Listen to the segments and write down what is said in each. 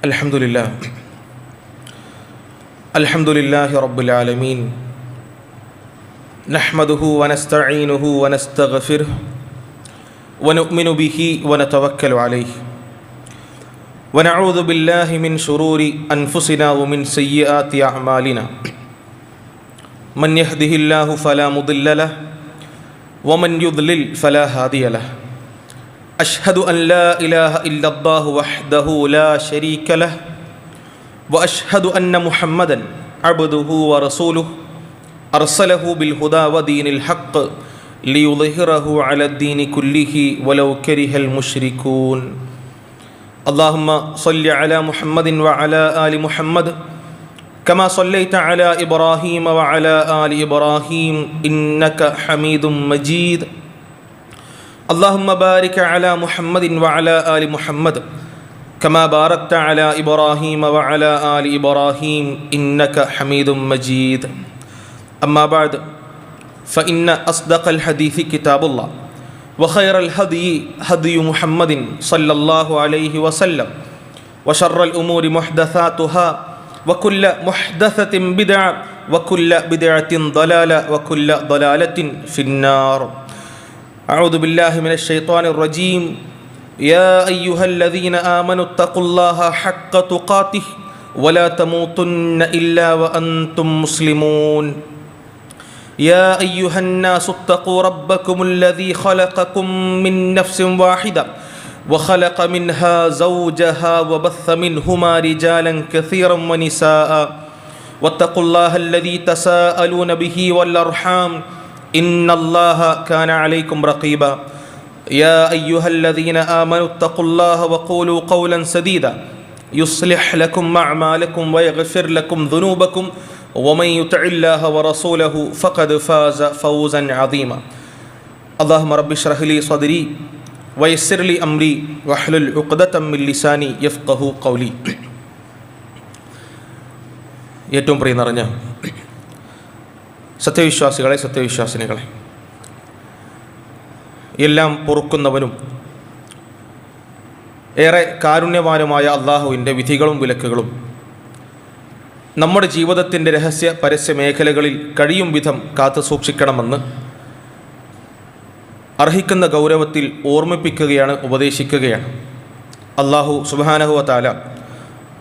അൽഹംദുലില്ലാഹി റബ്ബിൽ ആലമീൻ നഹ്മദുഹു വനസ്തഈനുഹു വനസ്തഗ്ഫിറുഹു വനുഅ്മിനു ബിഹി വനതവക്കലു അലൈഹി വനഊദു ബില്ലാഹി മിൻ ശുറൂരി അൻഫുസിനാ വമിൻ സയ്യിആതി അഅ്മാലിനാ മൻ യഹ്ദിഹില്ലാഹു ഫലാ മുദില്ല ലഹു വമൻ യുദ്ലിൽ ഫലാ ഹാദിയ ലഹു അഷ്ഹദു അൻ ലാ ഇലാഹ ഇല്ലല്ലാഹു വഹ്ദഹു ലാ ശരീക ലഹു വഅഷ്ഹദു അന്ന മുഹമ്മദൻ അബ്ദുഹു വറസൂലുഹു അർസലഹു ബിൽ ഹുദാ വദീനിൽ ഹഖ് ലിയുദ്ഹിറഹു അലദ്ദീനി കുല്ലിഹി വലൗ കരിഹൽ മുശ്രികൂൻ. അല്ലാഹുമ്മ സ്വല്ലി അലാ മുഹമ്മദിൻ വഅലാ ആലി മുഹമ്മദ് കമാ സ്വല്ലൈത അലാ ഇബ്രാഹീമ വഅലാ ആലി ഇബ്രാഹീം ഇന്നക ഹമീദും മജീദ്. അല്ലാഹുമ്മ ബാരിക് അലാ മുഹമ്മദിൻ വഅലാ ആലി മുഹമ്മദ് കമാ ബാറക്ത അലാ ഇബ്രാഹീമ വഅലാ ആലി ഇബ്രാഹീം ഇന്നക ഹമീദും മജീദ്. അമ്മാ ബഅദ് ഫഇന്ന അസ്ദഖൽ ഹദീസി കിതാബുല്ലാഹ് വഖൈറൽ ഹദി ഹദി മുഹമ്മദിൻ സ്വല്ലല്ലാഹു അലൈഹി വസല്ലം വശർറൽ ഉമൂരി മുഹ്ദസാതുഹാ വകുല്ല മുഹ്ദസത്തിൻ ബിദ്അ വകുല്ല ബിദ്അത്തിൻ ളലാല വകുല്ല ളലാലത്തിൻ ഫിന്നാർ. അഊദു ബില്ലാഹി മിനശ് ശൈത്വാനിർ റജീം. യാ അയ്യുഹല്ലദീന ആമനു തഖുല്ലാഹ ഹഖ്ക തുഖാതിഹി വലാ തമൂതുന്ന ഇല്ലാ വഅൻതും മുസ്ലിമൂൻ. യാ അയ്യുഹന്നാസു ഇത്തഖൂ റബ്ബകുമുല്ലദീ ഖലഖകും മിൻ നഫ്സിൻ വാഹിദ വഖലഖ മിൻഹാ സൗജഹാ വബസ്സ മിൻഹുമാ റിജാലൻ കസീറൻ വനിസാഅ വത്തഖുല്ലാഹല്ലദീ തസാഅലൂന ബിഹി വൽ അർഹാം ഇന്നല്ലാഹ കാന അലൈക്കും റഖീബ. യാ അയ്യുഹല്ലദീന ആമനു ഇത്തഖുല്ലാഹ വഖൂലൂ ഖൗലൻ സദീദാ യുസ്ലിഹ് ലക്കും അഅമാലക്കും വയഗ്ഫിർ ലക്കും ദുനൂബക്കും വമൻ യുതിഇല്ലാഹ വറസൂലഹു ഫഖദ് ഫാസ ഫൗസൻ അദീമ. അല്ലാഹുമ്മ റബ്ബി ഇശ്റഹ് ലി സ്വദ്രി വയസ്സിർ ലി അംരി വഹ്ലുൽ ഉഖ്ദതം മിൻ ലിസാനി യഫ്ഖഹു ഖൗലി. ഏറ്റവും പ്രിയ നിറഞ്ഞ സത്യവിശ്വാസികളെ, സത്യവിശ്വാസിനികളെ, എല്ലാം പൊറുക്കുന്നവനും ഏറെ കാരുണ്യവാനുമായ അള്ളാഹുവിൻ്റെ വിധികളും വിലക്കുകളും നമ്മുടെ ജീവിതത്തിൻ്റെ രഹസ്യ പരസ്യ മേഖലകളിൽ കഴിയും വിധം കാത്തു സൂക്ഷിക്കണമെന്ന് അർഹിക്കുന്ന ഗൗരവത്തിൽ ഓർമ്മിപ്പിക്കുകയാണ്, ഉപദേശിക്കുകയാണ്. അള്ളാഹു സുബ്ഹാനഹു വ തആല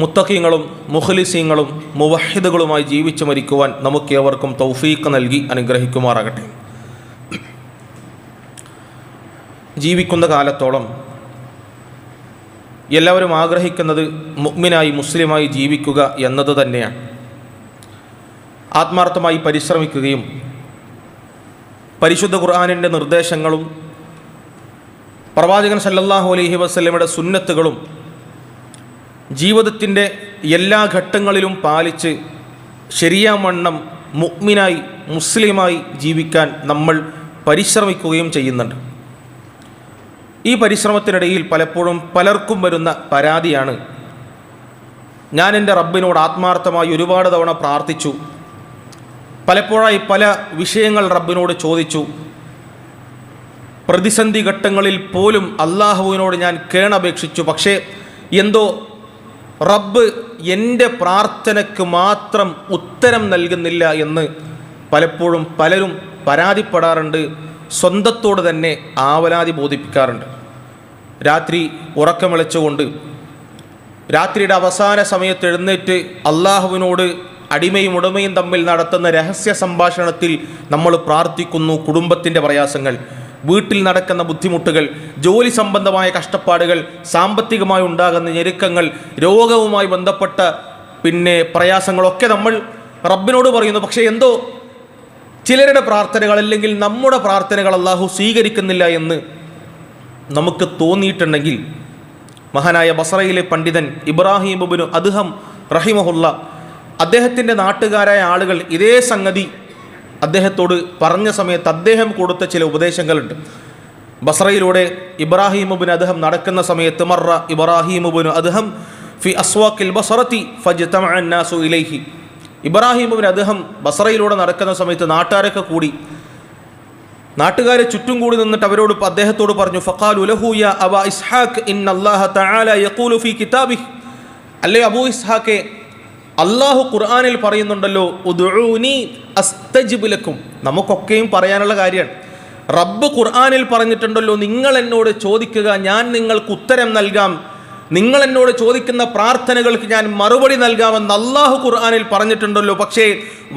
മുത്തഖീങ്ങളും മുഖ്ലിസീങ്ങളും മുവഹിദുകളുമായി ജീവിച്ചു മരിക്കുവാൻ നമുക്കേവർക്കും തൗഫീഖ് നൽകി അനുഗ്രഹിക്കുമാറാകട്ടെ. ജീവിക്കുന്ന കാലത്തോളം എല്ലാവരും ആഗ്രഹിക്കുന്നത് മുഅ്മിനായി മുസ്ലിമായി ജീവിക്കുക എന്നത് തന്നെയാണ്. ആത്മാർത്ഥമായി പരിശ്രമിക്കുകയും പരിശുദ്ധ ഖുർആനിൻ്റെ നിർദ്ദേശങ്ങളും പ്രവാചകൻ സല്ലല്ലാഹു അലൈഹി വസല്ലമയുടെ സുന്നത്തുകളും ജീവിതത്തിൻ്റെ എല്ലാ ഘട്ടങ്ങളിലും പാലിച്ച് ശരിയാവണ്ണം മുഅ്മിനായി മുസ്ലിമായി ജീവിക്കാൻ നമ്മൾ പരിശ്രമിക്കുകയും ചെയ്യുന്നുണ്ട്. ഈ പരിശ്രമത്തിനിടയിൽ പലപ്പോഴും പലർക്കും വരുന്ന പരാതിയാണ്, ഞാൻ എൻ്റെ റബ്ബിനോട് ആത്മാർത്ഥമായി ഒരുപാട് തവണ പ്രാർത്ഥിച്ചു, പലപ്പോഴായി പല വിഷയങ്ങൾ റബ്ബിനോട് ചോദിച്ചു, പ്രതിസന്ധി ഘട്ടങ്ങളിൽ പോലും അള്ളാഹുവിനോട് ഞാൻ കേണപേക്ഷിച്ചു, പക്ഷേ എന്തോ റബ്ബ് എൻ്റെ പ്രാർത്ഥനയ്ക്ക് മാത്രം ഉത്തരം നൽകുന്നില്ല എന്ന് പലപ്പോഴും പലരും പരാതിപ്പെടാറുണ്ട്, സ്വന്തത്തോട് തന്നെ ആവലാതി ബോധിപ്പിക്കാറുണ്ട്. രാത്രി ഉറക്കമിളച്ചുകൊണ്ട് രാത്രിയുടെ അവസാന സമയത്ത് എഴുന്നേറ്റ് അള്ളാഹുവിനോട് അടിമയും ഉടമയും തമ്മിൽ നടത്തുന്ന രഹസ്യ സംഭാഷണത്തിൽ നമ്മൾ പ്രാർത്ഥിക്കുന്നു. കുടുംബത്തിൻ്റെ പ്രയാസങ്ങൾ, വീട്ടിൽ നടക്കുന്ന ബുദ്ധിമുട്ടുകൾ, ജോലി സംബന്ധമായ കഷ്ടപ്പാടുകൾ, സാമ്പത്തികമായി ഉണ്ടാകുന്ന ഞെരുക്കങ്ങൾ, രോഗവുമായി ബന്ധപ്പെട്ട പ്രയാസങ്ങളൊക്കെ നമ്മൾ റബ്ബിനോട് പറയുന്നു. പക്ഷേ എന്തോ ചിലരുടെ പ്രാർത്ഥനകൾ അല്ലെങ്കിൽ നമ്മുടെ പ്രാർത്ഥനകൾ അള്ളാഹു സ്വീകരിക്കുന്നില്ല എന്ന് നമുക്ക് തോന്നിയിട്ടുണ്ടെങ്കിൽ, മഹാനായ ബസറയിലെ പണ്ഡിതൻ ഇബ്രാഹിം ഇബ്നു അദ്ഹം റഹിമഹുല്ല അദ്ദേഹത്തിൻ്റെ നാട്ടുകാരായ ആളുകൾ ഇതേ സംഗതി അദ്ദേഹത്തോട് പറഞ്ഞ സമയത്ത് അദ്ദേഹം കൊടുത്ത ചില ഉപദേശങ്ങളുണ്ട്. ബസറയിലൂടെ ഇബ്രാഹിം ഇബ്നു അദ്ഹം നടക്കുന്ന സമയത്ത് മറ ഇബ്രാഹിം ഇബ്നു അദ്ഹം ഫി അസ്വാഖിൽ ബസറതി ഫജ്തമഅ അന്നാസു ഇലൈഹി. ഇബ്രാഹിം ഇബ്നു അദ്ഹം ബസറയിലൂടെ നടക്കുന്ന സമയത്ത് നാട്ടുകാരൊക്കെ കൂടി, നാട്ടുകാരെ ചുറ്റും കൂടി നിന്നിട്ട് അവരോട് അദ്ദേഹത്തോട് പറഞ്ഞു, ഫഖാലു ലഹു യാ അബാ ഇസ്ഹാഖ് ഇന്നല്ലാഹ തആല യഖൂലു ഫീ കിതാബിഹി അല്ലയോ അബൂ ഇസ്ഹാഖെ, അള്ളാഹു ഖുർആനിൽ പറയുന്നുണ്ടല്ലോ, ഉദ്ഉനി അസ്തജിബ് ലക്കും. നമുക്കൊക്കെയും പറയാനുള്ള കാര്യമാണ്. റബ്ബ് ഖുർആനിൽ പറഞ്ഞിട്ടുണ്ടല്ലോ, നിങ്ങൾ എന്നോട് ചോദിക്കുക, ഞാൻ നിങ്ങൾക്ക് ഉത്തരം നൽകാം, നിങ്ങൾ എന്നോട് ചോദിക്കുന്ന പ്രാർത്ഥനകൾക്ക് ഞാൻ മറുപടി നൽകാമെന്ന് അള്ളാഹു ഖുർആനിൽ പറഞ്ഞിട്ടുണ്ടല്ലോ. പക്ഷേ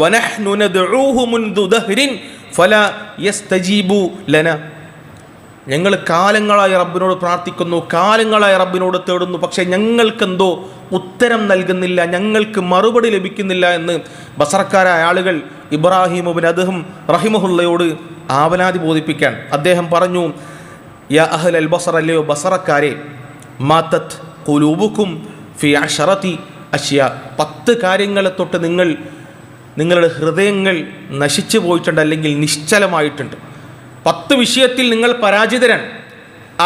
വനഹ്നു നദ്ഉഹു മുൻദു ദഹ്രിൻ ഫലാ യസ്തജീബു ലനാ, ഞങ്ങൾ കാലങ്ങളായി റബ്ബിനോട് പ്രാർത്ഥിക്കുന്നു, കാലങ്ങളായി റബ്ബിനോട് തേടുന്നു, പക്ഷേ ഞങ്ങൾക്കെന്തോ ഉത്തരം നൽകുന്നില്ല, ഞങ്ങൾക്ക് മറുപടി ലഭിക്കുന്നില്ല എന്ന് ബസറക്കാരായ ആളുകൾ ഇബ്രാഹിം ഇബ്നു അദ്ഹം റഹിമഹുല്ലയോട് ആവലാതി ബോധിപ്പിക്കാൻ അദ്ദേഹം പറഞ്ഞു, യാ അഹ്ലൽ ബസറ, അല്ലയോ ബസറക്കാരെ, മാതത് ഖുലൂബുക്കും ഫി അശറതി അശ്യാ, 10 കാര്യങ്ങളെ തൊട്ട് നിങ്ങളുടെ ഹൃദയങ്ങൾ നശിച്ചു പോയിട്ടുണ്ട്, അല്ലെങ്കിൽ നിശ്ചലമായിട്ടുണ്ട്. 10 വിഷയത്തിൽ നിങ്ങൾ പരാജിതരാണ്.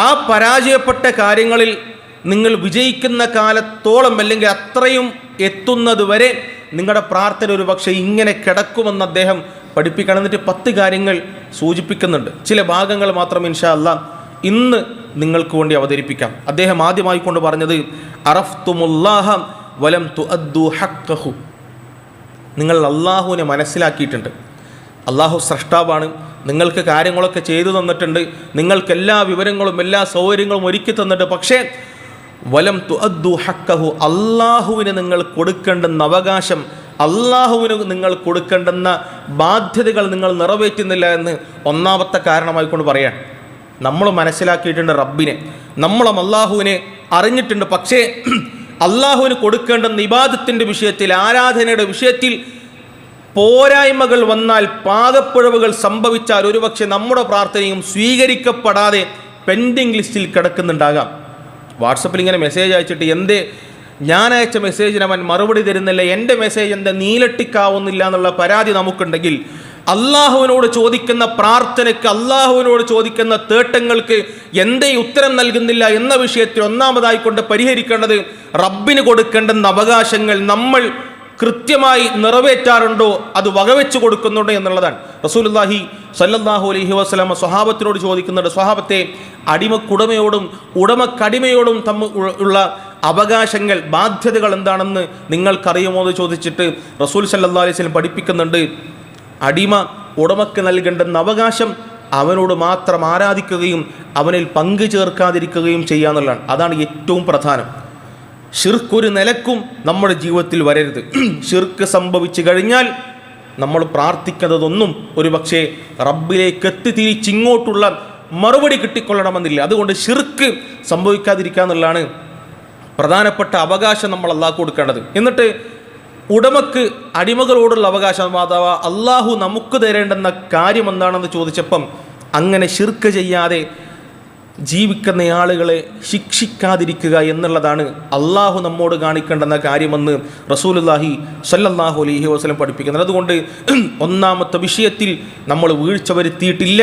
ആ പരാജയപ്പെട്ട കാര്യങ്ങളിൽ നിങ്ങൾ വിജയിക്കുന്ന കാലത്തോളം, അല്ലെങ്കിൽ അത്രയും എത്തുന്നത് വരെ നിങ്ങളുടെ പ്രാർത്ഥന ഒരു പക്ഷേ ഇങ്ങനെ കിടക്കുമെന്ന് അദ്ദേഹം പഠിപ്പിക്കണം. എന്നിട്ട് 10 കാര്യങ്ങൾ സൂചിപ്പിക്കുന്നുണ്ട്. ചില ഭാഗങ്ങൾ മാത്രം ഇൻഷാ അല്ലാഹ് ഇന്ന് നിങ്ങൾക്ക് വേണ്ടി അവതരിപ്പിക്കാം. അദ്ദേഹം ആദ്യമായി കൊണ്ട് പറഞ്ഞത്, അറഫ്തുമുല്ലാഹ വലം തുഅദ്ദു ഹഖ്ഖഹു, നിങ്ങൾ അള്ളാഹുവിനെ മനസ്സിലാക്കിയിട്ടുണ്ട്. അള്ളാഹു സ്രഷ്ടാവാണ്, നിങ്ങൾക്ക് കാര്യങ്ങളൊക്കെ ചെയ്തു തന്നിട്ടുണ്ട്, നിങ്ങൾക്ക് എല്ലാ വിവരങ്ങളും എല്ലാ സൗകര്യങ്ങളും ഒരുക്കി തന്നിട്ട്, പക്ഷേ വലം തുഅദ്ദു ഹഖ്ഖഹു, അള്ളാഹുവിന് നിങ്ങൾ കൊടുക്കേണ്ടുന്ന അവകാശം, അള്ളാഹുവിന് നിങ്ങൾ കൊടുക്കേണ്ടുന്ന ബാധ്യതകൾ നിങ്ങൾ നിറവേറ്റുന്നില്ല എന്ന് ഒന്നാമത്തെ കാരണമായിക്കൊണ്ട് പറയാൻ. നമ്മൾ മനസ്സിലാക്കിയിട്ടുണ്ട് റബ്ബിനെ, നമ്മളും അള്ളാഹുവിനെ അറിഞ്ഞിട്ടുണ്ട്, പക്ഷേ അള്ളാഹുവിന് കൊടുക്കേണ്ടുന്ന ഇബാദത്തിൻ്റെ വിഷയത്തിൽ, ആരാധനയുടെ വിഷയത്തിൽ പോരായ്മകൾ വന്നാൽ, പാകപ്പിഴവുകൾ സംഭവിച്ചാൽ ഒരുപക്ഷെ നമ്മുടെ പ്രാർത്ഥനയും സ്വീകരിക്കപ്പെടാതെ പെൻഡിങ് ലിസ്റ്റിൽ കിടക്കുന്നുണ്ടാകാം. വാട്സപ്പിൽ ഇങ്ങനെ മെസ്സേജ് അയച്ചിട്ട് എന്തേ ഞാൻ അയച്ച മെസ്സേജിന് അവൻ മറുപടി തരുന്നില്ല, എൻ്റെ മെസ്സേജ് എന്താ നീലട്ടിക്കാവുന്നില്ല എന്നുള്ള പരാതി നമുക്കുണ്ടെങ്കിൽ, അള്ളാഹുവിനോട് ചോദിക്കുന്ന പ്രാർത്ഥനയ്ക്ക്, അള്ളാഹുവിനോട് ചോദിക്കുന്ന തേട്ടങ്ങൾക്ക് എന്തേ ഉത്തരം നൽകുന്നില്ല എന്ന വിഷയത്തിൽ ഒന്നാമതായിക്കൊണ്ട് പരിഹരിക്കേണ്ടത് റബ്ബിന് കൊടുക്കേണ്ടുന്ന അവകാശങ്ങൾ നമ്മൾ കൃത്യമായി നിറവേറ്റാറുണ്ടോ, അത് വകവെച്ച് കൊടുക്കുന്നുണ്ടോ എന്നുള്ളതാണ്. റസൂലുള്ളാഹി സ്വല്ലല്ലാഹു അലൈഹി വസല്ലം സ്വഹാബത്തിനോട് ചോദിക്കുന്നുണ്ട്, സ്വഹാബത്തെ, അടിമക്കുടമയോടും ഉടമക്കടിമയോടും ഉള്ള അവകാശങ്ങൾ, ബാധ്യതകൾ എന്താണെന്ന് നിങ്ങൾക്കറിയുമോ എന്ന് ചോദിച്ചിട്ട് റസൂൽ സല്ലല്ലാഹു അലൈഹി വസല്ലം പഠിപ്പിക്കുന്നുണ്ട്, അടിമ ഉടമക്ക് നൽകേണ്ടുന്ന അവകാശം അവനോട് മാത്രം ആരാധിക്കുകയും അവനിൽ പങ്കു ചേർക്കാതിരിക്കുകയും ചെയ്യാന്നുള്ളതാണ്. അതാണ് ഏറ്റവും പ്രധാനം. ഷിർക്ക് നിലക്കും നമ്മുടെ ജീവിതത്തിൽ വരരുത്. ഷിർക്ക് സംഭവിച്ചു കഴിഞ്ഞാൽ നമ്മൾ പ്രാർത്ഥിക്കുന്നതൊന്നും ഒരു പക്ഷേ റബ്ബിലേക്ക് തിരിച്ചിങ്ങോട്ടുള്ള മറുപടി കിട്ടിക്കൊള്ളണമെന്നില്ല. അതുകൊണ്ട് ഷിർക്ക് സംഭവിക്കാതിരിക്കുക എന്നുള്ളതാണ് പ്രധാനപ്പെട്ട അവകാശം നമ്മൾ അള്ളാഹ് കൊടുക്കേണ്ടത്. എന്നിട്ട് ഉടമക്ക് അടിമകളോടുള്ള അവകാശം, അഥവാ അള്ളാഹു നമുക്ക് തരേണ്ടുന്ന കാര്യം എന്താണെന്ന് ചോദിച്ചപ്പം, അങ്ങനെ ഷിർക്ക് ചെയ്യാതെ ജീവിക്കുന്ന ആളുകളെ ശിക്ഷിക്കാതിരിക്കുക എന്നുള്ളതാണ് അള്ളാഹു നമ്മോട് കാണിക്കേണ്ടുന്ന കാര്യമെന്ന് റസൂലുള്ളാഹി സ്വല്ലല്ലാഹു അലൈഹി വസല്ലം പഠിപ്പിക്കുന്നത്. അതുകൊണ്ട് ഒന്നാമത്തെ വിഷയത്തിൽ നമ്മൾ വീഴ്ച വരുത്തിയിട്ടില്ല,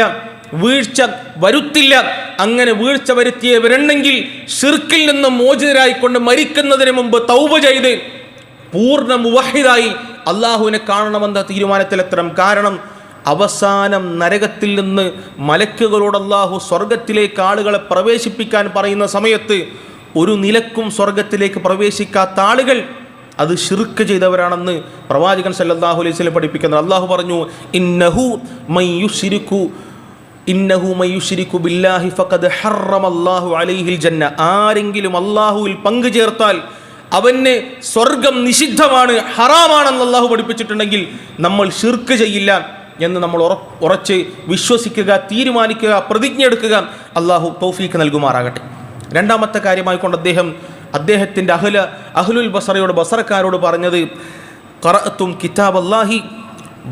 വീഴ്ച വരുത്തില്ല. അങ്ങനെ വീഴ്ച വരുത്തിയവരുണ്ടെങ്കിൽ ഷിർക്കിൽ നിന്ന് മോചിതരായിക്കൊണ്ട് മരിക്കുന്നതിന് മുമ്പ് തൗബ ചെയ്ത് പൂർണ്ണ മുവഹിദായി അള്ളാഹുവിനെ കാണണമെന്ന തീരുമാനത്തിലെത്തണം. കാരണം അവസാനം നരകത്തിൽ നിന്ന് മലക്കുകളോട് അള്ളാഹു സ്വർഗത്തിലേക്ക് ആളുകളെ പ്രവേശിപ്പിക്കാൻ പറയുന്ന സമയത്ത് ഒരു നിലക്കും സ്വർഗത്തിലേക്ക് പ്രവേശിക്കാത്ത ആളുകൾ അത് ഷിർക്ക് ചെയ്തവരാണെന്ന് പ്രവാചകൻ സല്ലല്ലാഹു അലൈഹി വസല്ലം പഠിപ്പിക്കുന്നത്. അള്ളാഹു പറഞ്ഞു, ഇന്നഹു മയ്യുശ്രികു ബില്ലാഹി ഫഖദ് ഹറമല്ലാഹു അലൈഹിൽ ജന്ന, ആരെങ്കിലും അള്ളാഹുവിൽ പങ്കു ചേർത്താൽ അവന് സ്വർഗം നിഷിദ്ധമാണ്, ഹറാമാണെന്ന് അള്ളാഹു പഠിപ്പിച്ചിട്ടുണ്ടെങ്കിൽ നമ്മൾ ഷിർക്ക് ചെയ്യില്ല എന്ന് നമ്മൾ ഉറച്ച് വിശ്വസിക്കുക, തീരുമാനിക്കുക, പ്രതിജ്ഞ എടുക്കുക. അള്ളാഹു തൗഫീഖ് നൽകുമാറാകട്ടെ. രണ്ടാമത്തെ കാര്യമായിക്കൊണ്ട് അദ്ദേഹത്തിൻ്റെ അഹ്ലുൽ ബസറയോട്, ബസറക്കാരോട് പറഞ്ഞത്, ഖറഅതും കിതാബ് അല്ലാഹി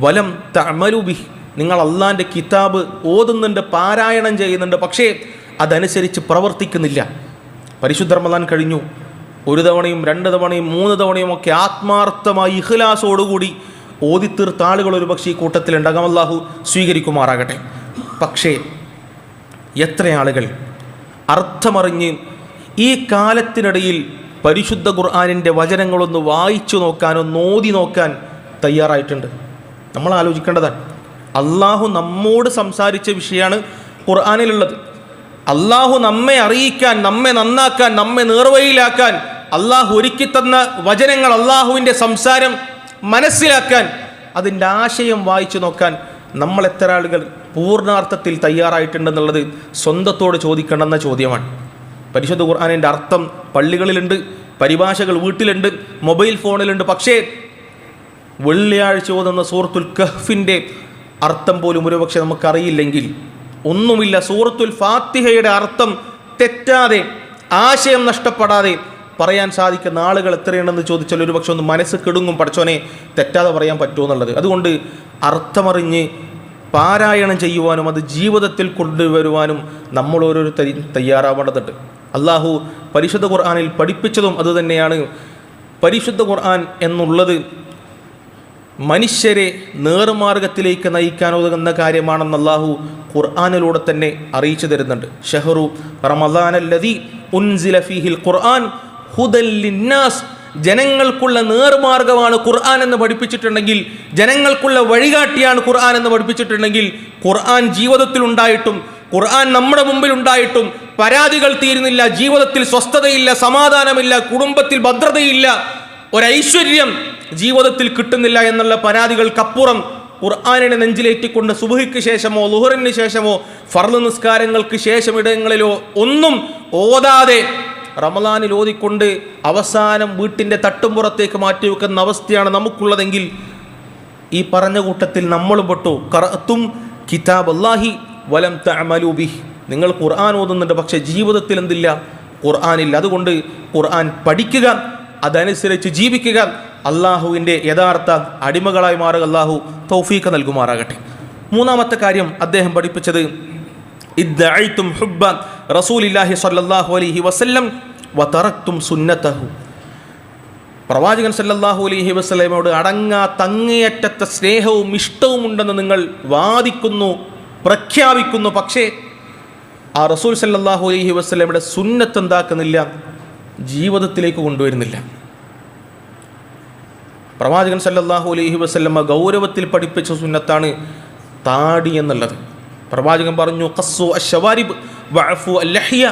വലം തഅമലു ബിഹി, നിങ്ങൾ അള്ളാഹിൻ്റെ കിതാബ് ഓതുന്നുണ്ട്, പാരായണം ചെയ്യുന്നുണ്ട്, പക്ഷേ അതനുസരിച്ച് പ്രവർത്തിക്കുന്നില്ല. പരിശുദ്ധ റമദാൻ കഴിഞ്ഞു, 1 തവണയും 2 തവണയും 3 തവണയും ഒക്കെ ആത്മാർത്ഥമായി ഇഖ്ലാസോടുകൂടി ഓതിത്തീർത്ത ആളുകൾ ഒരു പക്ഷേ ഈ കൂട്ടത്തിലുണ്ടാകാം. അല്ലാഹു സ്വീകരിക്കുമാറാകട്ടെ. പക്ഷേ എത്ര ആളുകൾ അർത്ഥമറിഞ്ഞ് ഈ കാലത്തിനിടയിൽ പരിശുദ്ധ ഖുർആനിൻ്റെ വചനങ്ങളൊന്ന് വായിച്ചു നോക്കാനോ ഓതി നോക്കാൻ തയ്യാറായിട്ടുണ്ട്? നമ്മൾ ആലോചിക്കേണ്ടതാണ്. അള്ളാഹു നമ്മോട് സംസാരിച്ച വിഷയമാണ് ഖുർആനിലുള്ളത്. അള്ളാഹു നമ്മെ അറിയിക്കാൻ, നമ്മെ നന്നാക്കാൻ, നമ്മെ നേർവഴിയിലാക്കാൻ അള്ളാഹു ഒരുക്കി തന്ന വചനങ്ങൾ, അള്ളാഹുവിൻ്റെ സംസാരം മനസ്സിലാക്കാൻ, അതിൻ്റെ ആശയം വായിച്ചു നോക്കാൻ നമ്മൾ എത്ര ആളുകൾ പൂർണ്ണാർത്ഥത്തിൽ തയ്യാറായിട്ടുണ്ടെന്നുള്ളത് സ്വന്തത്തോട് ചോദിക്കേണ്ടെന്ന ചോദ്യമാണ്. പരിശുദ്ധ ഖുർആനിൻ്റെ അർത്ഥം പള്ളികളിലുണ്ട്, പരിഭാഷകൾ വീട്ടിലുണ്ട്, മൊബൈൽ ഫോണിലുണ്ട്. പക്ഷേ വെള്ളിയാഴ്ച ഓതുന്ന സൂറത്തുൽ കഹ്ഫിൻ്റെ അർത്ഥം പോലും ഒരുപക്ഷെ നമുക്കറിയില്ലെങ്കിൽ ഒന്നുമില്ല. സൂറത്തുൽ ഫാത്തിഹയുടെ അർത്ഥം തെറ്റാതെ, ആശയം നഷ്ടപ്പെടാതെ പറയാൻ സാധിക്കുന്ന ആളുകൾ എത്രയുണ്ടെന്ന് ചോദിച്ചാൽ ഒരുപക്ഷെ ഒന്ന് മനസ്സ് കിടുങ്ങും. പഠിച്ചോനെ, തെറ്റാതെ പറയാൻ പറ്റുമോ എന്നുള്ളത്. അതുകൊണ്ട് അർത്ഥമറിഞ്ഞ് പാരായണം ചെയ്യുവാനും അത് ജീവിതത്തിൽ കൊണ്ടുവരുവാനും നമ്മൾ ഓരോരുത്തരും തയ്യാറാവേണ്ടതുണ്ട്. അള്ളാഹു പരിശുദ്ധ ഖുർആനിൽ പഠിപ്പിച്ചതും അതുതന്നെയാണ്. പരിശുദ്ധ ഖുർആൻ എന്നുള്ളത് മനുഷ്യരെ നേർമാർഗത്തിലേക്ക് നയിക്കാൻ ഉതകുന്ന കാര്യമാണെന്ന് അള്ളാഹു ഖുർആനിലൂടെ തന്നെ അറിയിച്ചു തരുന്നുണ്ട്. ഷഹ്റു റമദാനല്ലദീ ഉൻസില ഫീഹിൽ ഖുർആൻ ഹുദൽ ലിന്നാസ്, ജനങ്ങൾക്കുള്ള നേർമാർഗമാണ് ഖുർആൻ എന്ന് പഠിപ്പിച്ചിട്ടുണ്ടെങ്കിൽ, ജനങ്ങൾക്കുള്ള വഴികാട്ടിയാണ് ഖുർആൻ എന്ന് പഠിപ്പിച്ചിട്ടുണ്ടെങ്കിൽ, ഖുർആൻ ജീവിതത്തിൽ ഉണ്ടായിട്ടും, ഖുർആൻ നമ്മുടെ മുമ്പിൽ ഉണ്ടായിട്ടും പരാതികൾ തീരുന്നില്ല, ജീവിതത്തിൽ സ്വസ്ഥതയില്ല, സമാധാനമില്ല, കുടുംബത്തിൽ ഭദ്രതയില്ല, ഒരൈശ്വര്യം ജീവിതത്തിൽ കിട്ടുന്നില്ല എന്നുള്ള പരാതികൾക്കപ്പുറം ഖുർആനിനെ നെഞ്ചിലേറ്റിക്കൊണ്ട് സുബ്ഹിക്ക് ശേഷമോ ളുഹറിന് ശേഷമോ ഫർള് നിസ്കാരങ്ങൾക്ക് ശേഷം ഇടങ്ങളിലോ ഒന്നും ഓതാതെ റമളാനിൽ ഓതിക്കൊണ്ട് അവസാനം വീട്ടിൻ്റെ തട്ടുംപുറത്തേക്ക് മാറ്റിവെക്കുന്ന അവസ്ഥയാണ് നമുക്കുള്ളതെങ്കിൽ ഈ പറഞ്ഞ കൂട്ടത്തിൽ നമ്മളും പെട്ടു. ഖറഅതും കിതാബല്ലാഹി വലം തഅമലു ബിഹി, നിങ്ങൾ ഖുർആൻ ഓതുന്നുണ്ട് പക്ഷേ ജീവിതത്തിൽ എന്തില്ല? ഖുർആനില്ല. അതുകൊണ്ട് ഖുർആൻ പഠിക്കുക, അതനുസരിച്ച് ജീവിക്കുക, അള്ളാഹുവിൻ്റെ യഥാർത്ഥ അടിമകളായി മാറുക. അള്ളാഹു തൗഫീഖ് നൽകുമാറാകട്ടെ. മൂന്നാമത്തെ കാര്യം അദ്ദേഹം പഠിപ്പിച്ചത് ഇദ്ദഅയ്തും ഹുബ്ബ റസൂലില്ലാഹി സ്വല്ലല്ലാഹു അലൈഹി വസല്ലം വതറക്തും സുന്നതഹു, പ്രവാചകൻ സല്ലല്ലാഹു അലൈഹി വസല്ലമയോട് അടങ്ങാത്ത അങ്ങേയറ്റത്തെ സ്നേഹവും ഇഷ്ടവും ഉണ്ടെന്ന് നിങ്ങൾ വാദിക്കുന്നു, പ്രഖ്യാപിക്കുന്നു. പക്ഷേ ആ റസൂൽ സല്ലല്ലാഹു അലൈഹി വസല്ലമയുടെ സുന്നത്ത് എന്താക്കുന്നില്ല, ജീവിതത്തിലേക്ക് കൊണ്ടുവരുന്നില്ല. പ്രവാചകൻ സല്ലല്ലാഹു അലൈഹി വസല്ലമ ഗൗരവത്തിൽ പഠിപ്പിച്ച സുന്നത്താണ് താടി എന്നുള്ളത്. പ്രവാചകൻ പറഞ്ഞു, ഖസ്സു അശ്ശവാരിബ് വഅഫു അല്ലഹിയ,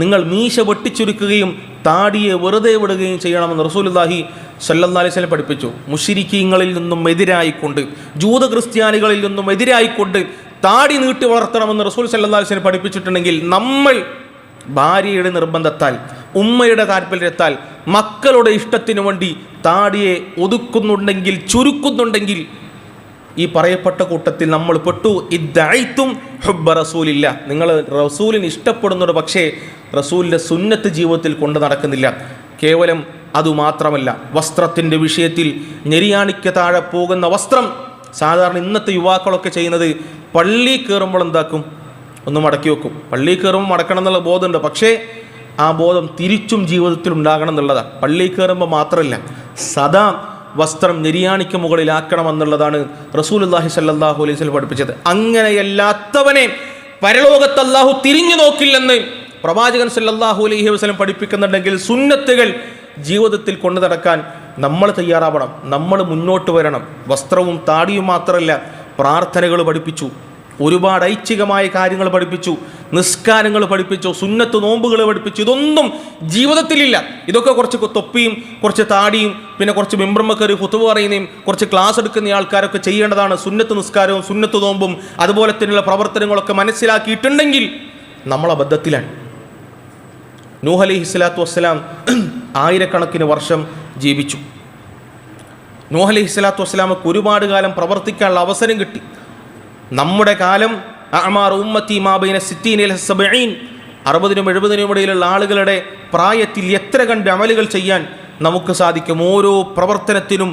നിങ്ങൾ മീശ വെട്ടിച്ചുരുക്കുകയും താടിയെ വെറുതെ വിടുകയും ചെയ്യണമെന്ന് റസൂലുള്ളാഹി സ്വല്ലല്ലാഹു അലൈഹി വസല്ലം പഠിപ്പിച്ചു. മുശ്രിക്കീങ്ങളിൽ നിന്നും എതിരായിക്കൊണ്ട്, ജൂത ക്രിസ്ത്യാനികളിൽ നിന്നും എതിരായിക്കൊണ്ട് താടി നീട്ടി വളർത്തണമെന്ന് റസൂൽ സ്വല്ലല്ലാഹു അലൈഹി വസല്ലം പഠിപ്പിച്ചിട്ടുണ്ടെങ്കിൽ നമ്മൾ ഭാര്യയുടെ നിർബന്ധത്താൽ, ഉമ്മയുടെ താല്പര്യത്താൽ, മക്കളുടെ ഇഷ്ടത്തിനു വേണ്ടി താടിയെ ഒതുക്കുന്നുണ്ടെങ്കിൽ, ചുരുക്കുന്നുണ്ടെങ്കിൽ ഈ പറയപ്പെട്ട കൂട്ടത്തിൽ നമ്മൾ പെട്ടു. ഇദ്ദഅയ്തും ഹുബ്ബ റസൂലില്ല, നിങ്ങൾ റസൂലിന് ഇഷ്ടപ്പെടുന്നുണ്ട് പക്ഷേ റസൂലിൻ്റെ സുന്നത്ത് ജീവിതത്തിൽ കൊണ്ട് നടക്കുന്നില്ല. കേവലം അതുമാത്രമല്ല, വസ്ത്രത്തിൻ്റെ വിഷയത്തിൽ ഞെരിയാണിക്ക് താഴെ പോകുന്ന വസ്ത്രം സാധാരണ ഇന്നത്തെ യുവാക്കളൊക്കെ ചെയ്യുന്നത് പള്ളി കയറുമ്പോൾ എന്താക്കും, ഒന്ന് മടക്കി വെക്കും. പള്ളി കയറുമ്പോൾ മടക്കണം എന്നുള്ള ബോധമുണ്ട്, പക്ഷേ ആ ബോധം തിരിച്ചും ജീവിതത്തിൽ ഉണ്ടാകണം എന്നുള്ളതാണ്. പള്ളി കയറുമ്പോൾ മാത്രമല്ല, സദാ വസ്ത്രം നെരിയാണിക്ക് മുകളിലാക്കണമെന്നുള്ളതാണ് റസൂലുള്ളാഹി സ്വല്ലല്ലാഹു അലൈഹി വസല്ലം പഠിപ്പിച്ചത്. അങ്ങനെയല്ലാത്തവനെ പരലോകത്ത് അല്ലാഹു തിരിഞ്ഞു നോക്കില്ലെന്ന് പ്രവാചകൻ സല്ലല്ലാഹു അലൈഹി വസല്ലം പഠിപ്പിക്കുന്നുണ്ടെങ്കിൽ സുന്നത്തുകൾ ജീവിതത്തിൽ കൊണ്ടു നടക്കാൻ നമ്മൾ തയ്യാറാവണം, നമ്മൾ മുന്നോട്ട് വരണം. വസ്ത്രവും താടിയും മാത്രമല്ല, പ്രാർത്ഥനകൾ പഠിപ്പിച്ചു, ഒരുപാട് ഐച്ഛികമായ കാര്യങ്ങൾ പഠിപ്പിച്ചു, നിസ്കാരങ്ങൾ പഠിപ്പിച്ചു, സുന്നത്ത് നോമ്പുകൾ പഠിപ്പിച്ചു. ഇതൊന്നും ജീവിതത്തിലില്ല. ഇതൊക്കെ കുറച്ച് തൊപ്പിയും കുറച്ച് താടിയും പിന്നെ കുറച്ച് മെമ്പർമക്കറി ഖുതുബ പറയുന്നതും കുറച്ച് ക്ലാസ് എടുക്കുന്ന ആൾക്കാരൊക്കെ ചെയ്യേണ്ടതാണ്. സുന്നത്ത് നിസ്കാരവും സുന്നത്ത് നോമ്പും അതുപോലെ തന്നെയുള്ള പ്രവർത്തനങ്ങളൊക്കെ മനസ്സിലാക്കിയിട്ടുണ്ടെങ്കിൽ നമ്മൾ അബദ്ധത്തിലാണ്. നൂഹ് അലൈഹി സ്വലാത്തു വസ്സലാം ആയിരക്കണക്കിന് വർഷം ജീവിച്ചു. നൂഹ് അലൈഹി സ്വലാത്തു വസ്സലാമക്ക് ഒരുപാട് കാലം പ്രവർത്തിക്കാനുള്ള അവസരം കിട്ടി. നമ്മുടെ കാലം അഅ്മാറു ഉമ്മത്തി മാ ബൈന 60 ഇല 70, 60നും 70നും ഇടയിലുള്ള ആളുകളുടെ പ്രായത്തിൽ എത്ര കണ്ട് അമലുകൾ ചെയ്യാൻ നമുക്ക് സാധിക്കും. ഓരോ പ്രവർത്തനത്തിനും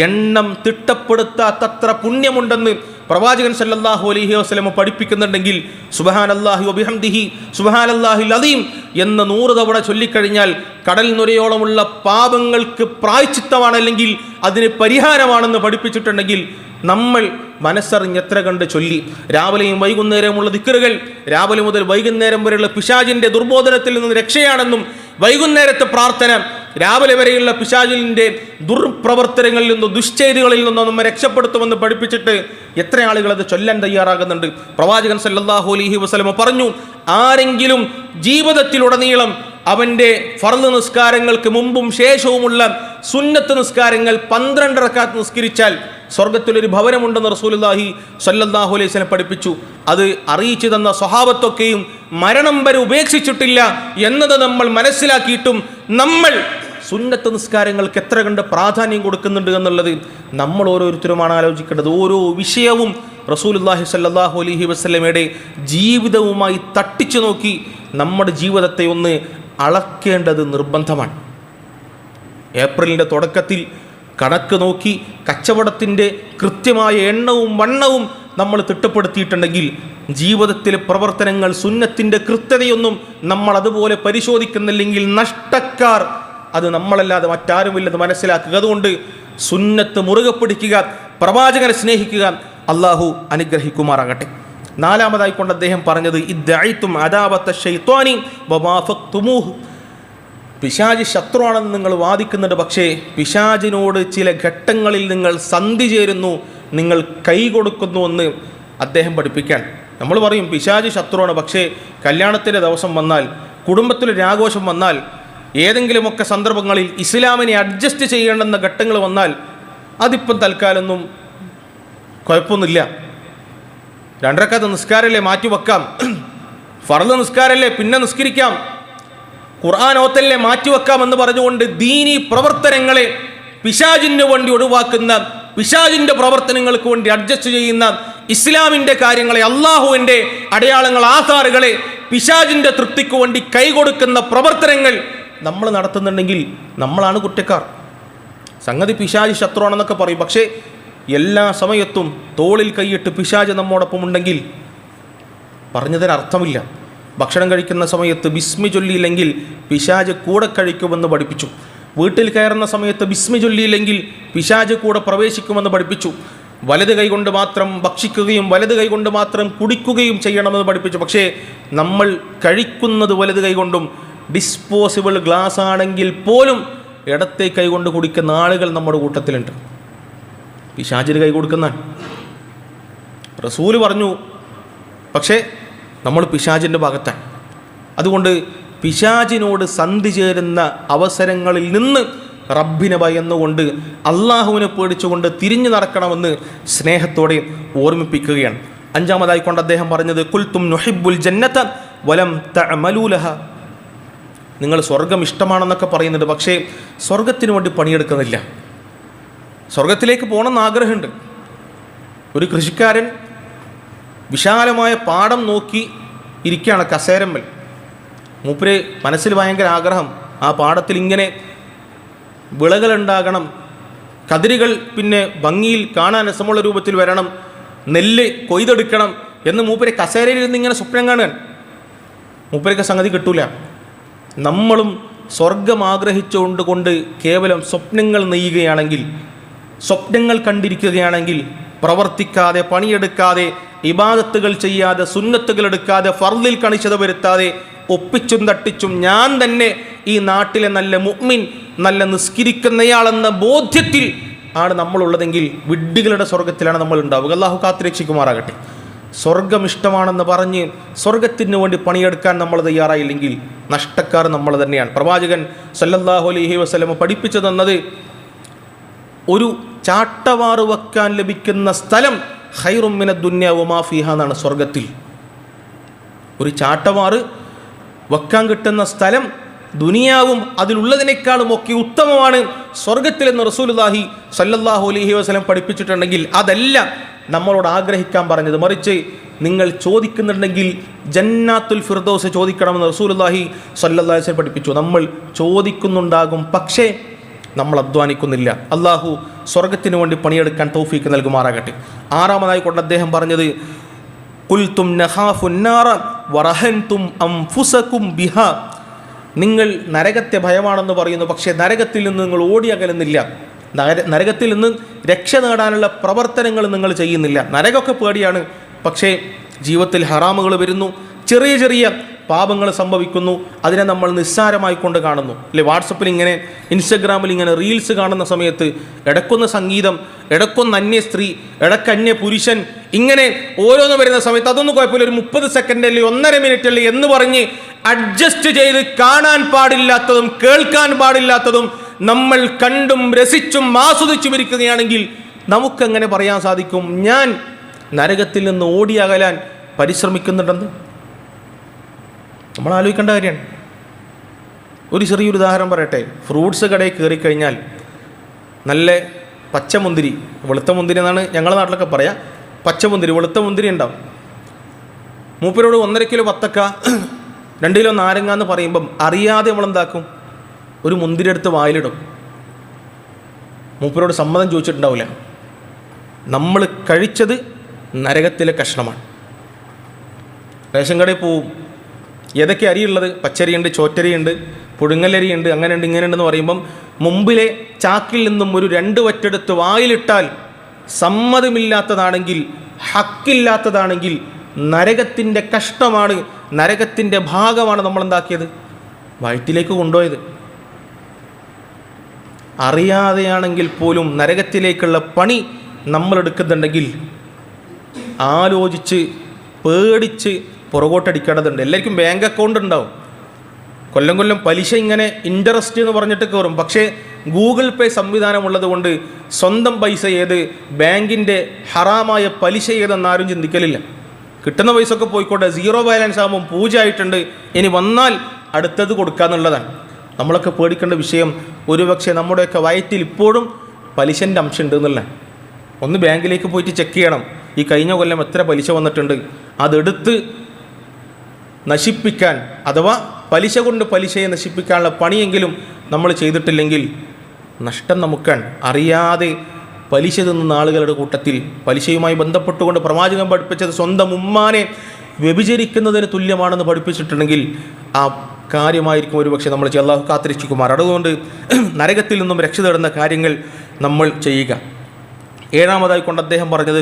എണ്ണം തിട്ടപ്പെടുത്താത്തത്ര പുണ്യമുണ്ടെന്ന് പ്രവാചകൻ സല്ലല്ലാഹു അലൈഹി വസല്ലം പഠിപ്പിക്കുന്നുണ്ടെങ്കിൽ സുബ്ഹാനല്ലാഹി വബിഹംദിഹി സുബ്ഹാനല്ലാഹിൽ അദീം എന്ന് 100 തവണ ചൊല്ലിക്കഴിഞ്ഞാൽ കടൽ നുരയോളമുള്ള പാപങ്ങൾക്ക് പ്രായശ്ചിത്തമാണ്, അല്ലെങ്കിൽ അതിന് പരിഹാരമാണെന്ന് പഠിപ്പിച്ചിട്ടുണ്ടെങ്കിൽ നമ്മൾ മനസ്സറിഞ്ഞ് എത്ര കണ്ട് ചൊല്ലി. രാവിലെയും വൈകുന്നേരമുള്ള ദിക്റുകൾ രാവിലെ മുതൽ വൈകുന്നേരം വരെയുള്ള പിശാചിൻ്റെ ദുർബോധനത്തിൽ നിന്ന് രക്ഷയാണെന്നും വൈകുന്നേരത്തെ പ്രാർത്ഥന രാവിലെ വരെയുള്ള പിശാചിന്റെ ദുർപ്രവർത്തനങ്ങളിൽ നിന്നോ ദുശ്ചെയ്തികളിൽ നിന്നോ നമ്മെ രക്ഷപ്പെടുത്തുമെന്ന് പഠിപ്പിച്ചിട്ട് എത്ര ആളുകൾ അത് ചൊല്ലാൻ തയ്യാറാകുന്നുണ്ട്. പ്രവാചകൻ സല്ലല്ലാഹു അലൈഹി വസല്ലം പറഞ്ഞു, ആരെങ്കിലും ജീവിതത്തിലുടനീളം അവൻ്റെ ഫർള് നിസ്കാരങ്ങൾക്ക് മുമ്പും ശേഷവുമുള്ള സുന്നത്ത് നിസ്കാരങ്ങൾ 12 റക്അത്ത് നിസ്കരിച്ചാൽ സ്വർഗത്തിലൊരു ഭവനമുണ്ടെന്ന് റസൂലുള്ളാഹി സ്വല്ലല്ലാഹു അലൈഹി വസല്ലം പഠിപ്പിച്ചു. അത് അറിയിച്ചു തന്ന സ്വഹാബത്തൊക്കെയും മരണം വരെ ഉപേക്ഷിച്ചിട്ടില്ല എന്നത് നമ്മൾ മനസ്സിലാക്കിയിട്ടും നമ്മൾ സുന്നത്ത് നിസ്കാരങ്ങൾക്ക് എത്ര കണ്ട് പ്രാധാന്യം കൊടുക്കുന്നുണ്ട് എന്നുള്ളത് നമ്മൾ ഓരോരുത്തരുമാണ് ആലോചിക്കേണ്ടത്. ഓരോ വിഷയവും റസൂലുള്ളാഹി സ്വല്ലല്ലാഹു അലൈഹി വസല്ലമയുടെ ജീവിതവുമായി തട്ടിച്ചു നോക്കി നമ്മുടെ ജീവിതത്തെ ഒന്ന് അളക്കേണ്ടത് നിർബന്ധമാണ്. ഏപ്രിലിൻ്റെ തുടക്കത്തിൽ കണക്ക് നോക്കി കച്ചവടത്തിൻ്റെ കൃത്യമായ എണ്ണവും വണ്ണവും നമ്മൾ തിട്ടപ്പെടുത്തിയിട്ടുണ്ടെങ്കിൽ ജീവിതത്തിലെ പ്രവർത്തനങ്ങൾ സുന്നത്തിൻ്റെ കൃത്യതയൊന്നും നമ്മൾ അതുപോലെ പരിശോധിക്കുന്നില്ലെങ്കിൽ നഷ്ടക്കാർ അത് നമ്മളല്ലാതെ മറ്റാരുമില്ലെന്ന് മനസ്സിലാക്കുക. അതുകൊണ്ട് സുന്നത്ത് മുറുകെ പിടിക്കുക, പ്രവാചകനെ സ്നേഹിക്കുക. അള്ളാഹു അനുഗ്രഹിക്കുമാറാകട്ടെ. നാലാമതായി കൊണ്ട് അദ്ദേഹം പറഞ്ഞത് ഇദ്ദഅയ്തും അദാവത ശൈത്വാനി വമാഫഖ്തുമൂഹു. പിശാച് ശത്രുവാണെന്ന് നിങ്ങൾ വാദിക്കുന്നുണ്ട്, പക്ഷേ പിശാചിനോട് ചില ഘട്ടങ്ങളിൽ നിങ്ങൾ സന്ധി ചേരുന്നു, നിങ്ങൾ കൈ കൊടുക്കുന്നു എന്ന് അദ്ദേഹം പഠിപ്പിക്കാൻ. നമ്മൾ പറയും പിശാച് ശത്രുവാണ്, പക്ഷേ കല്യാണത്തിൻ്റെ ദിവസം വന്നാൽ, കുടുംബത്തിലൊരു ആഘോഷം വന്നാൽ, ഏതെങ്കിലുമൊക്കെ സന്ദർഭങ്ങളിൽ ഇസ്ലാമിനെ അഡ്ജസ്റ്റ് ചെയ്യേണ്ടുന്ന ഘട്ടങ്ങൾ വന്നാൽ അതിപ്പം തൽക്കാലമൊന്നും കുഴപ്പമൊന്നുമില്ല. 2 റക്അത്ത് നിസ്കാരമല്ലേ മാറ്റിവെക്കാം, ഫർള് നിസ്കാരമല്ലേ പിന്നെ നിസ്കരിക്കാം, ഖുർആൻ ഓത്തല്ലേ മാറ്റിവെക്കാം എന്ന് പറഞ്ഞുകൊണ്ട് ദീനി പ്രവർത്തനങ്ങളെ പിശാചിന് വേണ്ടി ഒഴിവാക്കുന്ന, പിശാചിൻ്റെ പ്രവർത്തനങ്ങൾക്ക് വേണ്ടി അഡ്ജസ്റ്റ് ചെയ്യുന്ന, ഇസ്ലാമിൻ്റെ കാര്യങ്ങളെ, അള്ളാഹുവിൻ്റെ അടയാളങ്ങൾ, ആധാറുകളെ പിശാചിൻ്റെ തൃപ്തിക്ക് വേണ്ടി കൈകൊടുക്കുന്ന പ്രവർത്തനങ്ങൾ നമ്മൾ നടത്തുന്നുണ്ടെങ്കിൽ നമ്മളാണ് കുറ്റക്കാർ. സംഗതി പിശാച് ശത്രുവാണെന്നൊക്കെ പറയും, പക്ഷേ എല്ലാ സമയത്തും തോളിൽ കൈയിട്ട് പിശാച് നമ്മോടൊപ്പം ഉണ്ടെങ്കിൽ പറഞ്ഞതിന് അർത്ഥമില്ല. ഭക്ഷണം കഴിക്കുന്ന സമയത്ത് ബിസ്മി ചൊല്ലിയില്ലെങ്കിൽ പിശാച് കൂടെ കഴിക്കുമെന്ന് പഠിപ്പിച്ചു. വീട്ടിൽ കയറുന്ന സമയത്ത് ബിസ്മി ചൊല്ലിയില്ലെങ്കിൽ പിശാച് കൂടെ പ്രവേശിക്കുമെന്ന് പഠിപ്പിച്ചു. വലത് കൈകൊണ്ട് മാത്രം ഭക്ഷിക്കുകയും വലത് കൈകൊണ്ട് മാത്രം കുടിക്കുകയും ചെയ്യണമെന്ന് പഠിപ്പിച്ചു. പക്ഷേ നമ്മൾ കഴിക്കുന്നത് വലത് കൈകൊണ്ടും ഡിസ്പോസിബിൾ ഗ്ലാസ് ആണെങ്കിൽ പോലും ഇടത്തെ കൈകൊണ്ട് കുടിക്കുന്ന ആളുകൾ നമ്മുടെ കൂട്ടത്തിലുണ്ട്. പിശാചിന് കൈ കൊടുക്കുന്നതാണ് റസൂല് പറഞ്ഞു, പക്ഷേ നമ്മൾ പിശാചിൻ്റെ ഭാഗത്താണ്. അതുകൊണ്ട് പിശാചിനോട് സന്ധി ചേരുന്ന അവസരങ്ങളിൽ നിന്ന് റബ്ബിനെ ഭയന്നുകൊണ്ട് അള്ളാഹുവിനെ പേടിച്ചുകൊണ്ട് തിരിഞ്ഞു നടക്കണമെന്ന് സ്നേഹത്തോടെ ഓർമ്മിപ്പിക്കുകയാണ്. 5-മതായി കൊണ്ട് അദ്ദേഹം പറഞ്ഞത് ഖുൽതും നുഹിബ്ബുൽ ജന്നത വലം തഅമലൂ ലഹ. നിങ്ങൾ സ്വർഗം ഇഷ്ടമാണെന്നൊക്കെ പറയുന്നുണ്ട്, പക്ഷേ സ്വർഗത്തിന് വേണ്ടി പണിയെടുക്കുന്നില്ല. സ്വർഗത്തിലേക്ക് പോകണമെന്ന് ആഗ്രഹമുണ്ട്. ഒരു കൃഷിക്കാരൻ വിശാലമായ പാടം നോക്കി ഇരിക്കുകയാണ് കസേരമ്മൽ. മൂപ്പര് മനസ്സിൽ ഭയങ്കര ആഗ്രഹം, ആ പാടത്തിൽ ഇങ്ങനെ വിളകളുണ്ടാകണം, കതിരുകൾ പിന്നെ ഭംഗിയിൽ കാണാൻ രസമുള്ള രൂപത്തിൽ വരണം, നെല്ല് കൊയ്തെടുക്കണം എന്ന് മൂപ്പര് കസേരയിൽ ഇരുന്ന് ഇങ്ങനെ സ്വപ്നം കാണാൻ. മൂപ്പരൊക്കെ സംഗതി കിട്ടൂല. നമ്മളും സ്വർഗം ആഗ്രഹിച്ചുകൊണ്ട് കേവലം സ്വപ്നങ്ങൾ നെയ്യുകയാണെങ്കിൽ, സ്വപ്നങ്ങൾ കണ്ടിരിക്കുകയാണെങ്കിൽ, പ്രവർത്തിക്കാതെ പണിയെടുക്കാതെ ഇബാദത്തുകൾ ചെയ്യാതെ സുന്നത്തുകൾ എടുക്കാതെ ഫർളിൽ കണിശത വരുത്താതെ ഒപ്പിച്ചും തട്ടിച്ചും ഞാൻ തന്നെ ഈ നാട്ടിലെ നല്ല മുഅ്മിൻ, നല്ല നിസ്കരിക്കുന്നയാളെന്ന ബോധ്യത്തിൽ ആണ് നമ്മളുള്ളതെങ്കിൽ വിഡ്ഢികളുടെ സ്വർഗത്തിലാണ് നമ്മൾ ഉണ്ടാവുക. അല്ലാഹു കാത്തുരക്ഷിക്കുമാറാകട്ടെ. സ്വർഗം ഇഷ്ടമാണെന്ന് പറഞ്ഞ് സ്വർഗത്തിന് വേണ്ടി പണിയെടുക്കാൻ നമ്മൾ തയ്യാറായില്ലെങ്കിൽ നഷ്ടക്കാർ നമ്മൾ തന്നെയാണ്. പ്രവാചകൻ സല്ലല്ലാഹു അലൈഹി വസല്ലം പഠിപ്പിച്ചു തന്നത് ഒരു ചാട്ടവാറ് വെക്കാൻ ലഭിക്കുന്ന സ്ഥലം ഖൈറും മിനദ് ദുനിയ വമാ ഫീഹാ എന്നാണ്. സ്വർഗത്തിൽ ഒരു ചാട്ടവാറ് വെക്കാൻ കിട്ടുന്ന സ്ഥലം ദുനിയാവും അതിലുള്ളതിനേക്കാളും ഒക്കെ ഉത്തമമാണ് സ്വർഗത്തിലെന്ന് റസൂലുള്ളാഹി സല്ലല്ലാഹു അലൈഹി വസല്ലം പഠിപ്പിച്ചിട്ടുണ്ടെങ്കിൽ അതല്ല നമ്മളോട് ആഗ്രഹിക്കാൻ പറഞ്ഞത്. മറിച്ച് നിങ്ങൾ ചോദിക്കുന്നുണ്ടെങ്കിൽ ജന്നാത്തുൽ ഫിർദൗസ് ചോദിക്കണമെന്ന് റസൂലുള്ളാഹി സ്വല്ലല്ലാഹു അലൈഹി വസല്ലം പഠിപ്പിച്ചു. നമ്മൾ ചോദിക്കുന്നുണ്ടാകും, പക്ഷേ നമ്മൾ അധ്വാനിക്കുന്നില്ല. അള്ളാഹു സ്വർഗത്തിന് വേണ്ടി പണിയെടുക്കാൻ തൗഫീക്ക് നൽകുമാറാകട്ടെ. 6-മതായി കൊണ്ട് അദ്ദേഹം പറഞ്ഞത് ഖുൽതും നഖാഫുന്നാറ വറഹൻതും അൻഫുസകും ബിഹാ. നിങ്ങൾ നരകത്തെ ഭയമാണെന്ന് പറയുന്നു, പക്ഷേ നരകത്തിൽ നിന്ന് നിങ്ങൾ ഓടി അകലുന്നില്ല. നരകത്തിൽ നിന്ന് രക്ഷ നേടാനുള്ള പ്രവർത്തനങ്ങൾ നിങ്ങൾ ചെയ്യുന്നില്ല. നരകമൊക്കെ പേടിയാണ്, പക്ഷേ ജീവിതത്തിൽ ഹറാമുകൾ വരുന്നു, ചെറിയ ചെറിയ പാപങ്ങൾ സംഭവിക്കുന്നു. അതിനെ നമ്മൾ നിസ്സാരമായിക്കൊണ്ട് കാണുന്നു അല്ലേ? വാട്സപ്പിൽ ഇങ്ങനെ, ഇൻസ്റ്റഗ്രാമിൽ ഇങ്ങനെ റീൽസ് കാണുന്ന സമയത്ത് ഇടക്കൊന്ന് സംഗീതം, ഇടക്കൊന്ന് അന്യ സ്ത്രീ, ഇടക്കന്യ പുരുഷൻ, ഇങ്ങനെ ഓരോന്ന് വരുന്ന സമയത്ത് അതൊന്നും കുഴപ്പമില്ല, ഒരു 30 സെക്കൻഡ് അല്ലേ 1.5 മിനിറ്റ് അല്ലേ എന്ന് പറഞ്ഞ് അഡ്ജസ്റ്റ് ചെയ്ത് കാണാൻ പാടില്ലാത്തതും കേൾക്കാൻ പാടില്ലാത്തതും നമ്മൾ കണ്ടും രസിച്ചും ആസ്വദിച്ചും ഇരിക്കുകയാണെങ്കിൽ നമുക്കെങ്ങനെ പറയാൻ സാധിക്കും ഞാൻ നരകത്തിൽ നിന്ന് ഓടിയകലാൻ പരിശ്രമിക്കുന്നുണ്ടെന്ന്? നമ്മൾ ആലോചിക്കേണ്ട കാര്യമാണ്. ഒരു ചെറിയൊരു ഉദാഹരണം പറയട്ടെ. ഫ്രൂട്ട്സ് കടയിൽ കയറി കഴിഞ്ഞാൽ നല്ല പച്ചമുന്തിരി, വെളുത്ത മുന്തിരി എന്നാണ് ഞങ്ങളുടെ നാട്ടിലൊക്കെ പറയാം, പച്ചമുന്തിരി, വെളുത്ത മുന്തിരി ഉണ്ടാവും. മൂപ്പരോട് 1.5 കിലോ വത്തക്ക, 2 കിലോ നാരങ്ങ എന്ന് പറയുമ്പം അറിയാതെ നമ്മളെന്താക്കും, ഒരു മുന്തിരി എടുത്ത് വായിലിടും. മൂപ്പരോട് സമ്മതം ചോദിച്ചിട്ടുണ്ടാവില്ല. നമ്മൾ കഴിച്ചത് നരകത്തിലെ കഷ്ണമാണ്. റേഷൻ കടയിൽ പോവും, ഏതൊക്കെ അരിയുള്ളത്? പച്ചരിയുണ്ട്, ചോറ്റരിയുണ്ട്, പുഴുങ്ങലരിയുണ്ട്, അങ്ങനെയുണ്ട് ഇങ്ങനെയുണ്ടെന്ന് പറയുമ്പം മുമ്പിലെ ചാക്കിൽ നിന്നും ഒരു 2 വറ്റെടുത്ത് വായിലിട്ടാൽ സമ്മതമില്ലാത്തതാണെങ്കിൽ, ഹക്കില്ലാത്തതാണെങ്കിൽ നരകത്തിൻ്റെ കഷ്ടമാണ്, നരകത്തിൻ്റെ ഭാഗമാണ് നമ്മളെന്താക്കിയത്, വയറ്റിലേക്ക് കൊണ്ടുപോയത്. അറിയാതെയാണെങ്കിൽ പോലും നരകത്തിലേക്കുള്ള പണി നമ്മൾ എടുക്കുന്നുണ്ടെങ്കിൽ ആലോചിച്ച് പേടിച്ച് പുറകോട്ടടിക്കേണ്ടതുണ്ട്. എല്ലാവർക്കും ബാങ്ക് അക്കൗണ്ട് ഉണ്ടാവും, കൊല്ലം കൊല്ലം പലിശ ഇങ്ങനെ ഇൻട്രസ്റ്റ് എന്ന് പറഞ്ഞിട്ട് കയറും. പക്ഷേ ഗൂഗിൾ പേ സംവിധാനമുള്ളത് കൊണ്ട് സ്വന്തം പൈസ ഏത്, ബാങ്കിൻ്റെ ഹറാമായ പലിശ ഏതെന്നാരും ചിന്തിക്കലില്ല. കിട്ടുന്ന പൈസ ഒക്കെ പോയിക്കോട്ടെ, 0 ബാലൻസ് ആകുമ്പോൾ പൂജ ആയിട്ടുണ്ട്, ഇനി വന്നാൽ അടുത്തത് കൊടുക്കാന്നുള്ളതാണ്. നമ്മളൊക്കെ പേടിക്കേണ്ട വിഷയം ഒരുപക്ഷെ നമ്മുടെയൊക്കെ വയറ്റിൽ ഇപ്പോഴും പലിശൻ്റെ അംശം ഉണ്ട് എന്നുള്ള. ഒന്ന് ബാങ്കിലേക്ക് പോയിട്ട് ചെക്ക് ചെയ്യണം, ഈ കഴിഞ്ഞ കൊല്ലം എത്ര പലിശ വന്നിട്ടുണ്ട്. അതെടുത്ത് നശിപ്പിക്കാൻ, അഥവാ പലിശ കൊണ്ട് പലിശയെ നശിപ്പിക്കാനുള്ള പണിയെങ്കിലും നമ്മൾ ചെയ്തിട്ടില്ലെങ്കിൽ നഷ്ടം നമുക്കാണ്. അറിയാതെ പലിശ തിന്നുന്ന ആളുകളുടെ കൂട്ടത്തിൽ പലിശയുമായി ബന്ധപ്പെട്ടുകൊണ്ട് പ്രവാചകൻ പഠിപ്പിച്ചത് സ്വന്തം ഉമ്മാനെ വ്യഭിചരിക്കുന്നതിന് തുല്യമാണെന്ന് പഠിപ്പിച്ചിട്ടുണ്ടെങ്കിൽ ആ കാര്യമായിരിക്കും ഒരുപക്ഷെ നമ്മൾ അല്ലാഹു കാത്തിരക്ഷിക്കുമാർ. അതുകൊണ്ട് നരകത്തിൽ നിന്നും രക്ഷ തേടുന്ന കാര്യങ്ങൾ നമ്മൾ ചെയ്യുക. 7-ാമതായി കൊണ്ട് അദ്ദേഹം പറഞ്ഞത്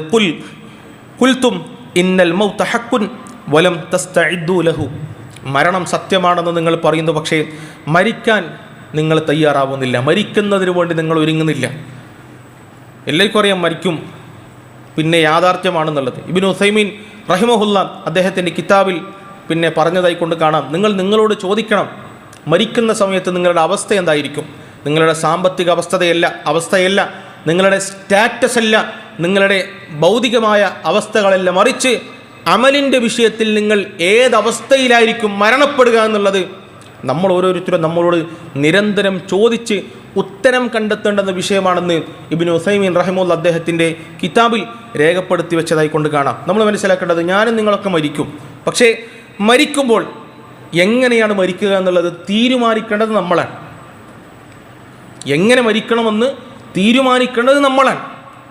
കുൽത്തും ഇന്നൽ മൗത ഹഖ്കുൻ വലം തസ്തഇദ്ദു ലഹു. മരണം സത്യമാണെന്ന് നിങ്ങൾ പറയുന്നു, പക്ഷേ മരിക്കാൻ നിങ്ങൾ തയ്യാറാവുന്നില്ല, മരിക്കുന്നതിന് വേണ്ടി നിങ്ങൾ ഒരുങ്ങുന്നില്ല. എല്ലാവർക്കും അറിയാം മരിക്കും, പിന്നെ യാഥാർത്ഥ്യമാണെന്നുള്ളത്. ഇബ്നു ഉസൈമീൻ റഹിമഹുല്ല അദ്ദേഹത്തിൻ്റെ കിതാബിൽ പിന്നെ പറഞ്ഞതായി കൊണ്ട് കാണാം, നിങ്ങളോട് ചോദിക്കണം മരിക്കുന്ന സമയത്ത് നിങ്ങളുടെ അവസ്ഥ എന്തായിരിക്കും. നിങ്ങളുടെ സാമ്പത്തിക അവസ്ഥയല്ല, നിങ്ങളുടെ സ്റ്റാറ്റസ് അല്ല, നിങ്ങളുടെ ഭൗതികമായ അവസ്ഥകളല്ല, മറിച്ച് അമലിൻ്റെ വിഷയത്തിൽ നിങ്ങൾ ഏതവസ്ഥയിലായിരിക്കും മരണപ്പെടുക എന്നുള്ളത് നമ്മൾ ഓരോരുത്തരും നമ്മളോട് നിരന്തരം ചോദിച്ച് ഉത്തരം കണ്ടെത്തേണ്ടുന്ന വിഷയമാണെന്ന് ഇബ്നു ഉസൈമീൻ റഹിമഹുല്ല അദ്ദേഹത്തിൻ്റെ കിതാബിൽ രേഖപ്പെടുത്തി വെച്ചതായി കൊണ്ട് കാണാം. നമ്മൾ മനസ്സിലാക്കേണ്ടത് ഞാനും നിങ്ങളൊക്കെ മരിക്കും, പക്ഷേ മരിക്കുമ്പോൾ എങ്ങനെയാണ് മരിക്കുക എന്നുള്ളത് തീരുമാനിക്കേണ്ടത് നമ്മളാണ്. എങ്ങനെ മരിക്കണമെന്ന് തീരുമാനിക്കേണ്ടത് നമ്മളാണ്.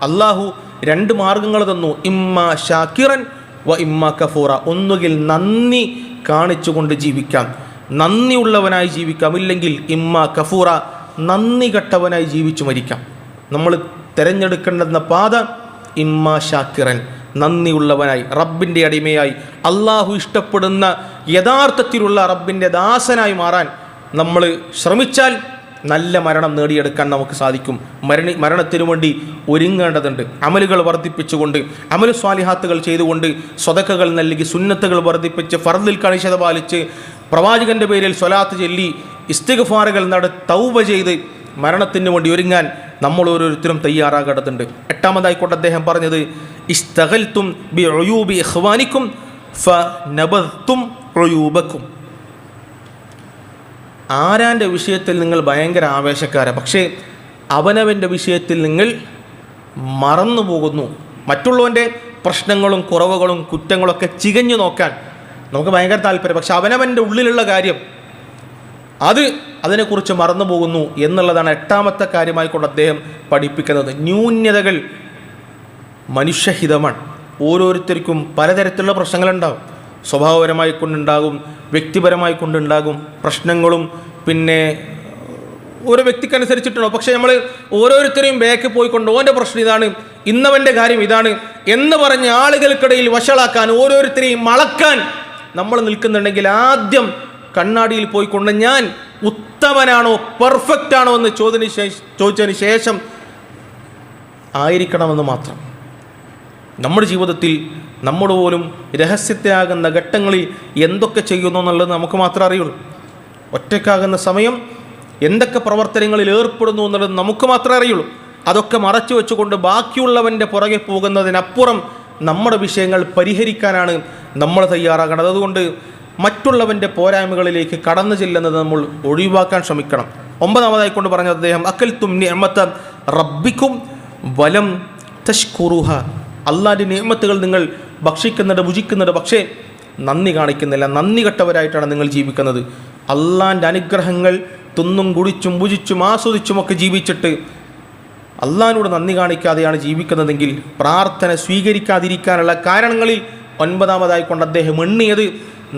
അള്ളാഹു 2 മാർഗങ്ങൾ തന്നു, ഇമ്മ ഷാക്കിറൻ വ ഇമ്മ കഫൂറ. ഒന്നുകിൽ നന്ദി കാണിച്ചുകൊണ്ട് ജീവിക്കാം, നന്ദിയുള്ളവനായി ജീവിക്കാം, ഇല്ലെങ്കിൽ ഇമ്മ കഫൂറ, നന്ദി കെട്ടവനായി ജീവിച്ചു മരിക്കാം. നമ്മൾ തിരഞ്ഞെടുക്കേണ്ടുന്ന പാത ഇമ്മ ഷാക്കിറൻ, നന്ദിയുള്ളവനായി, റബ്ബിൻ്റെ അടിമയായി, അള്ളാഹു ഇഷ്ടപ്പെടുന്ന യഥാർത്ഥത്തിലുള്ള റബ്ബിൻ്റെ ദാസനായി മാറാൻ നമ്മൾ ശ്രമിച്ചാൽ നല്ല മരണം നേടിയെടുക്കാൻ നമുക്ക് സാധിക്കും. മരണത്തിനു വേണ്ടി ഒരുങ്ങേണ്ടതുണ്ട്. അമലുകൾ വർദ്ധിപ്പിച്ചുകൊണ്ട്, അമലു സ്വാലിഹാത്തുകൾ ചെയ്തുകൊണ്ട്, സ്വതക്കകൾ നൽകി, സുന്നത്തുകൾ വർദ്ധിപ്പിച്ച്, ഫർദിൽ കണിശത പാലിച്ച്, പ്രവാചകൻ്റെ പേരിൽ സ്വലാത്ത് ചൊല്ലി, ഇസ്തിഗ്ഫാറുകൾ തൗബ ചെയ്ത് മരണത്തിന് വേണ്ടി ഒരുങ്ങാൻ നമ്മൾ ഓരോരുത്തരും തയ്യാറാകേണ്ടതുണ്ട്. 8-ാമതായിക്കൊണ്ട് അദ്ദേഹം പറഞ്ഞത് ഇസ്തഗൽതും ബി ഉയൂബി ഇഖ്വാനിക്കും ഫനബദ്തും ഉയൂബക്കും. ആരാൻ്റെ വിഷയത്തിൽ നിങ്ങൾ ഭയങ്കര ആവേശക്കാരാണ്, പക്ഷേ അവനവൻ്റെ വിഷയത്തിൽ നിങ്ങൾ മറന്നു പോകുന്നു. മറ്റുള്ളവൻ്റെ പ്രശ്നങ്ങളും കുറവുകളും കുറ്റങ്ങളൊക്കെ ചികഞ്ഞു നോക്കാൻ നമുക്ക് ഭയങ്കര താല്പര്യം, പക്ഷെ അവനവൻ്റെ ഉള്ളിലുള്ള കാര്യം അതിനെക്കുറിച്ച് മറന്നു പോകുന്നു എന്നുള്ളതാണ് 8-ാമത്തെ കാര്യമായിക്കൊണ്ട് അദ്ദേഹം പഠിപ്പിക്കുന്നത്. ന്യൂനതകൾ മനുഷ്യഹിതമാണ്. ഓരോരുത്തർക്കും പലതരത്തിലുള്ള പ്രശ്നങ്ങളുണ്ടാകും. സ്വഭാവപരമായി കൊണ്ടുണ്ടാകും, വ്യക്തിപരമായി കൊണ്ടുണ്ടാകും പ്രശ്നങ്ങളും. പിന്നെ ഓരോ വ്യക്തിക്കനുസരിച്ചിട്ടുണ്ടോ, പക്ഷേ നമ്മൾ ഓരോരുത്തരെയും ബാക്ക് പോയിക്കൊണ്ട് ഓൻ്റെ പ്രശ്നം ഇതാണ്, ഇന്നവൻ്റെ കാര്യം ഇതാണ് എന്ന് പറഞ്ഞ് ആളുകൾക്കിടയിൽ വഷളാക്കാൻ, ഓരോരുത്തരെയും മളക്കാൻ നമ്മൾ നിൽക്കുന്നുണ്ടെങ്കിൽ ആദ്യം കണ്ണാടിയിൽ പോയിക്കൊണ്ട് ഞാൻ ഉത്തമനാണോ പെർഫെക്റ്റ് ആണോ എന്ന് ചോദിച്ചതിന് ശേഷം ആയിരിക്കണമെന്ന് മാത്രം. നമ്മുടെ ജീവിതത്തിൽ നമ്മൾ പോലും രഹസ്യത്തിലാകുന്ന ഘട്ടങ്ങളിൽ എന്തൊക്കെ ചെയ്യുന്നു എന്നുള്ളത് നമുക്ക് മാത്രമേ അറിയുള്ളൂ. ഒറ്റയ്ക്കാകുന്ന സമയം എന്തൊക്കെ പ്രവർത്തനങ്ങളിൽ ഏർപ്പെടുന്നു എന്നുള്ളത് നമുക്ക് മാത്രമേ അറിയുള്ളൂ. അതൊക്കെ മറച്ചു വെച്ചുകൊണ്ട് ബാക്കിയുള്ളവൻ്റെ പുറകെ പോകുന്നതിനപ്പുറം നമ്മുടെ വിഷയങ്ങൾ പരിഹരിക്കാനാണ് നമ്മൾ തയ്യാറാകേണ്ടത്. അതുകൊണ്ട് മറ്റുള്ളവൻ്റെ പോരായ്മകളിലേക്ക് കടന്നു ചെല്ലുന്നത് നമ്മൾ ഒഴിവാക്കാൻ ശ്രമിക്കണം. 9ാമതായി കൊണ്ട് പറഞ്ഞത് അദ്ദേഹം അക്കൽതും നിഅമത റബ്ബിക്കും വലം തഷ്കുറുഹ. അള്ളാഹിൻ്റെ നിഅമത്തുകൾ നിങ്ങൾ ഭക്ഷിക്കുന്നുണ്ട്, ഭുജിക്കുന്നുണ്ട്, പക്ഷേ നന്ദി കാണിക്കുന്നില്ല. നന്ദി കെട്ടവരായിട്ടാണ് നിങ്ങൾ ജീവിക്കുന്നത്. അള്ളാഹിൻ്റെ അനുഗ്രഹങ്ങൾ തിന്നും കുടിച്ചും ഭുജിച്ചും ആസ്വദിച്ചുമൊക്കെ ജീവിച്ചിട്ട് അള്ളാഹിനോട് നന്ദി കാണിക്കാതെയാണ് ജീവിക്കുന്നതെങ്കിൽ പ്രാർത്ഥന സ്വീകരിക്കാതിരിക്കാനുള്ള കാരണങ്ങളിൽ 9ാമതായി കൊണ്ട് അദ്ദേഹം എണ്ണിയത്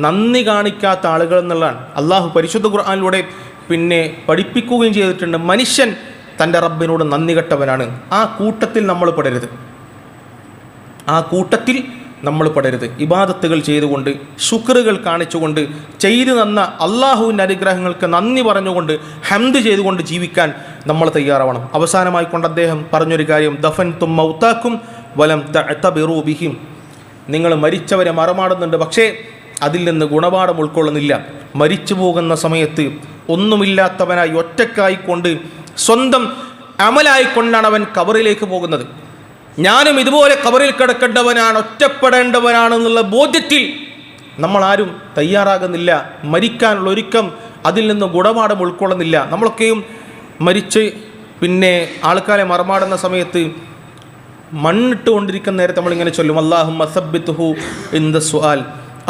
നന്ദി കാണിക്കാത്ത ആളുകൾ എന്നുള്ളതാണ്. അള്ളാഹു പരിശുദ്ധ ഖുർആനിലൂടെ പിന്നെ പഠിപ്പിക്കുകയും ചെയ്തിട്ടുണ്ട്, മനുഷ്യൻ തൻ്റെ റബ്ബിനോട് നന്ദി കെട്ടവനാണ്. ആ കൂട്ടത്തിൽ നമ്മൾ പെടരുത്. ഇബാദത്തുകൾ ചെയ്തുകൊണ്ട് ശുക്റുകൾ കാണിച്ചുകൊണ്ട് ചെയ്തു തന്ന അള്ളാഹുവിൻ്റെ അനുഗ്രഹങ്ങൾക്ക് നന്ദി പറഞ്ഞുകൊണ്ട് ഹംദ് ചെയ്തുകൊണ്ട് ജീവിക്കാൻ നമ്മൾ തയ്യാറാവണം. അവസാനമായി കൊണ്ട് അദ്ദേഹം പറഞ്ഞൊരു കാര്യം, ദഫൻതും മൗതാക്കും വലം തഅ്തബിറൂ ബിഹിം. നിങ്ങൾ മരിച്ചവരെ മറമാടുന്നുണ്ട്, പക്ഷേ അതിൽ നിന്ന് ഗുണപാഠം ഉൾക്കൊള്ളുന്നില്ല. മരിച്ചു പോകുന്ന സമയത്ത് ഒന്നുമില്ലാത്തവനായി ഒറ്റക്കായിക്കൊണ്ട് സ്വന്തം അമലായിക്കൊണ്ടാണ് അവൻ കബറിലേക്ക് പോകുന്നത്. ഞാനും ഇതുപോലെ കബറിൽ കിടക്കേണ്ടവനാണ്, ഒറ്റപ്പെടേണ്ടവനാണെന്നുള്ള ബോധ്യത്തിൽ നമ്മളാരും തയ്യാറാകുന്നില്ല. മരിക്കാനുള്ള ഒരുക്കം, അതിൽ നിന്ന് ഗുണപാഠം ഉൾക്കൊള്ളുന്നില്ല. നമ്മളൊക്കെയും മരിച്ച് പിന്നെ ആൾക്കാരെ മറമാടുന്ന സമയത്ത് മണ്ണിട്ട് കൊണ്ടിരിക്കുന്ന നേരത്തെ നമ്മളിങ്ങനെ ചൊല്ലും, അല്ലാഹുമ്മ സബ്ബിത്ഹു ഇൻദ സുആൽ,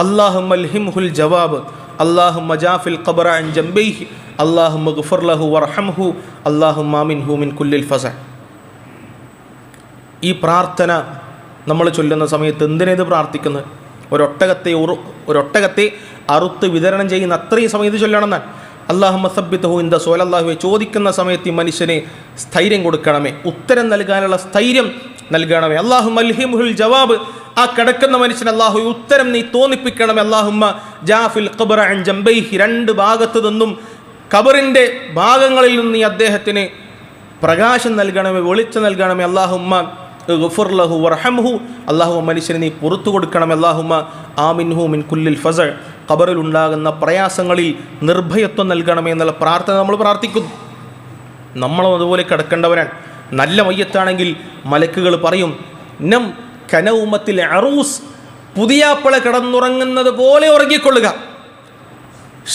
അല്ലാഹുമ്മ അൽഹിംഹുൽ ജവാബ്, അല്ലാഹുമ്മ ജാഫിൽ ഖബറ അൻ ജംബൈഹി, അല്ലാഹുമ്മ ഗ്ഫിർ ലഹു വർഹംഹു, അല്ലാഹുമ്മ ആമിൻഹു മിൻ കുല്ലിൽ ഫസഹ്. ഈ പ്രാർത്ഥന നമ്മൾ ചൊല്ലുന്ന സമയത്ത് എന്തിനേത് പ്രാർത്ഥിക്കുന്നത്? ഒരൊട്ടകത്തെ അറുത്ത് വിതരണം ചെയ്യുന്ന അത്രയും സമയത്ത് ചൊല്ലണമെന്നാണ്. അല്ലാഹുമ്മ സബ്ബിത്ഹു ഇൻദ സുആൽ. അല്ലാഹുവേ, ചോദിക്കുന്ന സമയത്ത് ഈ മനുഷ്യനെ സ്ഥൈര്യം കൊടുക്കണമേ, ഉത്തരം നൽകാനുള്ള സ്ഥൈര്യം നൽകണമേ. അല്ലാഹുമ്മ അൽഹിംഹുൽ ജവാബ്. ആ കിടക്കുന്ന മനുഷ്യൻ അല്ലാഹു ഉത്തരം നീ തോന്നിപ്പിക്കണമേ. അല്ലാഹുമ്മ ജാഫിൽ ഖബറ അൻ ജംബൈഹി. 2 ഭാഗത്തു നിന്നും ഖബറിൻ്റെ ഭാഗങ്ങളിൽ നിന്ന് നീ അദ്ദേഹത്തിന് പ്രകാശം നൽകണമേ, വെളിച്ചം നൽകണമേ. അല്ലാഹുമ്മ ഗ്ഫിർ ലഹു വർഹംഹു. അല്ലാഹു മനുഷ്യനെ നീ പുറത്തു കൊടുക്കണമേ. അല്ലാഹുമ്മ ആമിൻഹു മിൻ കുല്ലിൽ ഫസൽ. ഖബറിലുണ്ടാകുന്ന പ്രയാസങ്ങളിൽ നിർഭയത്വം നൽകണമേ എന്നുള്ള പ്രാർത്ഥന നമ്മൾ പ്രാർത്ഥിക്കുന്നു. നമ്മളും അതുപോലെ കിടക്കേണ്ടവരാണ്. നല്ല മയ്യത്താണെങ്കിൽ മലക്കുകൾ പറയും, നം കനൗമത്തിൽ അറൂസ്. പുതിയാപ്പള കിടന്നുറങ്ങുന്നത് പോലെ ഉറങ്ങിക്കൊള്ളുക.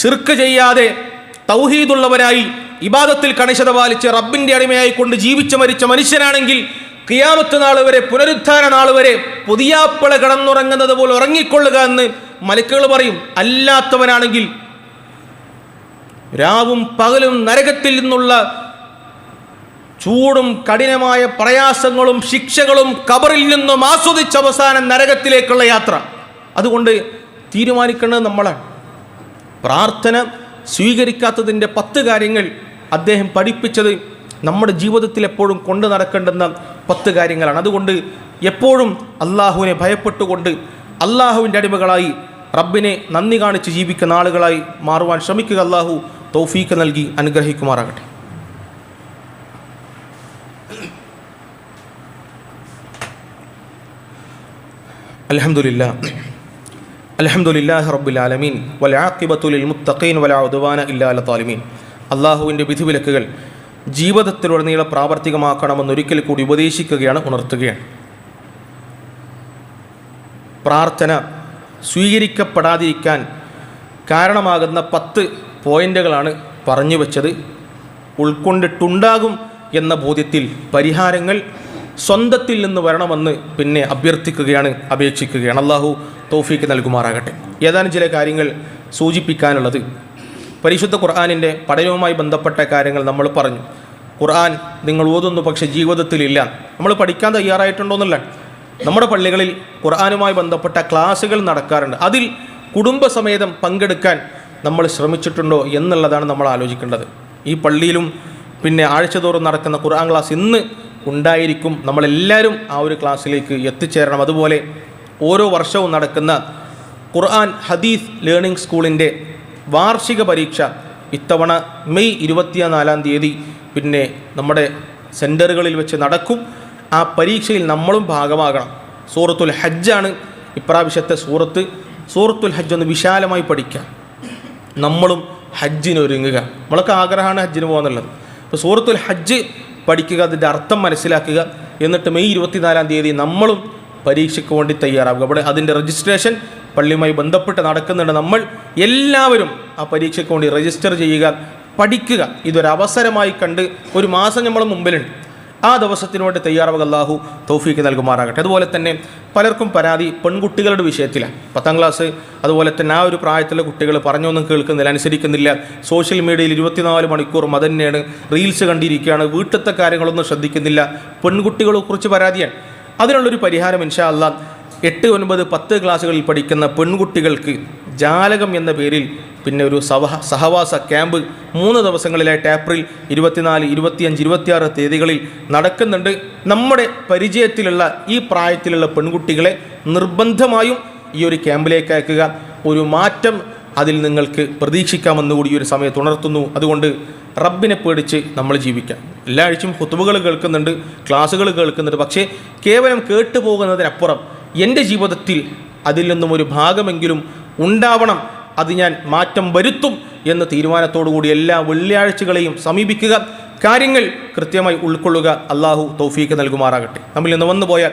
ശിർക്ക് ചെയ്യാതെ തൗഹീദുള്ളവരായി ഇബാദത്തിൽ കണിശത പാലിച്ച് റബ്ബിൻ്റെ അടിമയായി കൊണ്ട് ജീവിച്ച് മരിച്ച മനുഷ്യനാണെങ്കിൽ ഖിയാമത്ത് നാൾ വരെ, പുനരുദ്ധാന നാൾ വരെ പുതിയാപ്പള കിടന്നുറങ്ങുന്നത് പോലെ ഉറങ്ങിക്കൊള്ളുക എന്ന് മലക്കുകൾ പറയും. അല്ലാത്തവനാണെങ്കിൽ രാവും പകലും നരകത്തിൽ നിന്നുള്ള ചൂടും കഠിനമായ പ്രയാസങ്ങളും ശിക്ഷകളും ഖബറിൽ നിന്നും ആസ്വദിച്ച അവസാനം നരകത്തിലേക്കുള്ള യാത്ര. അതുകൊണ്ട് തീരുമാനിക്കേണ്ടത് നമ്മളാണ്. പ്രാർത്ഥന സ്വീകരിക്കാത്തതിൻ്റെ 10 കാര്യങ്ങൾ അദ്ദേഹം പഠിപ്പിച്ചത് നമ്മുടെ ജീവിതത്തിൽ എപ്പോഴും കൊണ്ടു നടക്കേണ്ടുന്ന 10 കാര്യങ്ങളാണ്. അതുകൊണ്ട് എപ്പോഴും അള്ളാഹുവിനെ ഭയപ്പെട്ടുകൊണ്ട് അള്ളാഹുവിൻ്റെ അടിമകളായി റബ്ബിനെ നന്ദി കാണിച്ച് ജീവിക്കുന്ന ആളുകളായി മാറുവാൻ ശ്രമിക്കുക. അള്ളാഹു തൗഫീഖ് നൽകി അനുഗ്രഹിക്കുമാറാകട്ടെ. അൽഹംദുലില്ലാഹി റബ്ബിൽ ആലമീൻ വൽ ആഖിബത്തു ലിൽ മുത്തഖീൻ വലാ ഉദ്വാന ഇല്ലാ അലൽ ളാലിമീൻ. അള്ളാഹുവിൻ്റെ വിധിവിലക്കുകൾ ജീവിതത്തിലുടനീളം പ്രാവർത്തികമാക്കണമെന്ന് ഒരിക്കൽ കൂടി ഉപദേശിക്കുകയാണ്, ഉണർത്തുകയാണ്. പ്രാർത്ഥന സ്വീകരിക്കപ്പെടാതിരിക്കാൻ കാരണമാകുന്ന 10 പോയിൻ്റുകളാണ് പറഞ്ഞു വച്ചത്. ഉൾക്കൊണ്ടിട്ടുണ്ടാകും എന്ന ബോധ്യത്തിൽ പരിഹാരങ്ങൾ സ്വന്തത്തിൽ നിന്ന് വരണമെന്ന് പിന്നെ അഭ്യർത്ഥിക്കുകയാണ്, അപേക്ഷിക്കുകയാണ്. അള്ളാഹു തൗഫീഖ് നൽകുമാറാകട്ടെ. ഏതാനും ചില കാര്യങ്ങൾ സൂചിപ്പിക്കാനുള്ളത്, പരിശുദ്ധ ഖുർആനിൻ്റെ പഠനവുമായി ബന്ധപ്പെട്ട കാര്യങ്ങൾ നമ്മൾ പറഞ്ഞു. ഖുർആൻ നിങ്ങൾ ഓതുന്നു, പക്ഷേ ജീവിതത്തിലില്ല. നമ്മൾ പഠിക്കാൻ തയ്യാറായിട്ടുണ്ടോയെന്നല്ല. നമ്മുടെ പള്ളികളിൽ ഖുർആനുമായി ബന്ധപ്പെട്ട ക്ലാസ്സുകൾ നടക്കാറുണ്ട്. അതിൽ കുടുംബസമേതം പങ്കെടുക്കാൻ നമ്മൾ ശ്രമിച്ചിട്ടുണ്ടോ എന്നുള്ളതാണ് നമ്മൾ ആലോചിക്കേണ്ടത്. ഈ പള്ളിയിലും പിന്നെ ആഴ്ചതോറും നടക്കുന്ന ഖുർആൻ ക്ലാസ് ഇന്ന് ഉണ്ടായിരിക്കും. നമ്മളെല്ലാവരും ആ ഒരു ക്ലാസ്സിലേക്ക് എത്തിച്ചേരണം. അതുപോലെ ഓരോ വർഷവും നടക്കുന്ന ഖുർആൻ ഹദീസ് ലേണിംഗ് സ്കൂളിൻ്റെ വാർഷിക പരീക്ഷ ഇത്തവണ മെയ് 24-ാം തീയതി പിന്നെ നമ്മുടെ സെൻറ്ററുകളിൽ വെച്ച് നടക്കും. ആ പരീക്ഷയിൽ നമ്മളും ഭാഗമാകണം. സൂറത്തുൽ ഹജ്ജാണ് ഇപ്രാവശ്യത്തെ സൂറത്തുൽ ഹജ്ജ് ഒന്ന് വിശാലമായി പഠിക്കാം. നമ്മളും ഹജ്ജിന് ഒരുങ്ങുക. നമ്മളൊക്കെ ആഗ്രഹമാണ് ഹജ്ജിന് പോകാന്നുള്ളത്. അപ്പോൾ സൂറത്തുൽ ഹജ്ജ് പഠിക്കുക, അതിൻ്റെ അർത്ഥം മനസ്സിലാക്കുക. എന്നിട്ട് മെയ് 24-ാം തീയതി നമ്മളും പരീക്ഷയ്ക്ക് വേണ്ടി തയ്യാറാവുക. അവിടെ അതിൻ്റെ രജിസ്ട്രേഷൻ പള്ളിയുമായി ബന്ധപ്പെട്ട് നടക്കുന്നുണ്ട്. നമ്മൾ എല്ലാവരും ആ പരീക്ഷയ്ക്ക് വേണ്ടി രജിസ്റ്റർ ചെയ്യുക, പഠിക്കുക. ഇതൊരവസരമായി കണ്ട് ഒരു മാസം നമ്മൾ മുമ്പിലുണ്ട്. ആ ദിവസത്തിന് വേണ്ടി തയ്യാറാവുക. അല്ലാഹു തൗഫീക്ക് നൽകുമാറാകട്ടെ. അതുപോലെ തന്നെ പലർക്കും പരാതി പെൺകുട്ടികളുടെ വിഷയത്തിലാണ്. 10ാം ക്ലാസ് അതുപോലെ തന്നെ ആ ഒരു പ്രായത്തിലെ കുട്ടികൾ പറഞ്ഞൊന്നും കേൾക്കുന്നില്ല, അനുസരിക്കുന്നില്ല. സോഷ്യൽ മീഡിയയിൽ 24 മണിക്കൂറും അതന്നെയാണ്, റീൽസ് കണ്ടിരിക്കുകയാണ്, വീട്ടിലത്തെ കാര്യങ്ങളൊന്നും ശ്രദ്ധിക്കുന്നില്ല. പെൺകുട്ടികളെ കുറിച്ച് പരാതിയാണ്. അതിനുള്ളൊരു പരിഹാരം ഇൻഷാ അല്ലാഹ് 8, 9, 10 ക്ലാസ്സുകളിൽ പഠിക്കുന്ന പെൺകുട്ടികൾക്ക് ജാലകം എന്ന പേരിൽ പിന്നെ ഒരു സഹവാസ ക്യാമ്പ് 3 ദിവസങ്ങളിലായിട്ട് ഏപ്രിൽ 24, 25, 26 തീയതികളിൽ നടക്കുന്നുണ്ട്. നമ്മുടെ പരിചയത്തിലുള്ള ഈ പ്രായത്തിലുള്ള പെൺകുട്ടികളെ നിർബന്ധമായും ഈ ഒരു ക്യാമ്പിലേക്ക് അയക്കുക. ഒരു മാറ്റം അതിൽ നിങ്ങൾക്ക് പ്രതീക്ഷിക്കാമെന്നുകൂടി ഈ ഒരു സമയത്ത് ഉണർത്തുന്നു. അതുകൊണ്ട് റബ്ബിനെ പേടിച്ച് നമ്മൾ ജീവിക്കാം. എല്ലാ ആഴ്ചയും ഖുതുബകൾ കേൾക്കുന്നുണ്ട്, ക്ലാസ്സുകൾ കേൾക്കുന്നുണ്ട്. പക്ഷേ കേവലം കേട്ടുപോകുന്നതിനപ്പുറം എൻ്റെ ജീവിതത്തിൽ അതിൽ നിന്നും ഒരു ഭാഗമെങ്കിലും ഉണ്ടാവണം, അത് ഞാൻ മാറ്റം വരുത്തും എന്ന തീരുമാനത്തോടുകൂടി എല്ലാ വെള്ളിയാഴ്ചകളെയും സമീപിക്കുക. കാര്യങ്ങൾ കൃത്യമായി ഉൾക്കൊള്ളുക. അള്ളാഹു തൗഫീക്ക് നൽകുമാറാകട്ടെ. നമ്മിൽ നിന്ന് വന്നുപോയ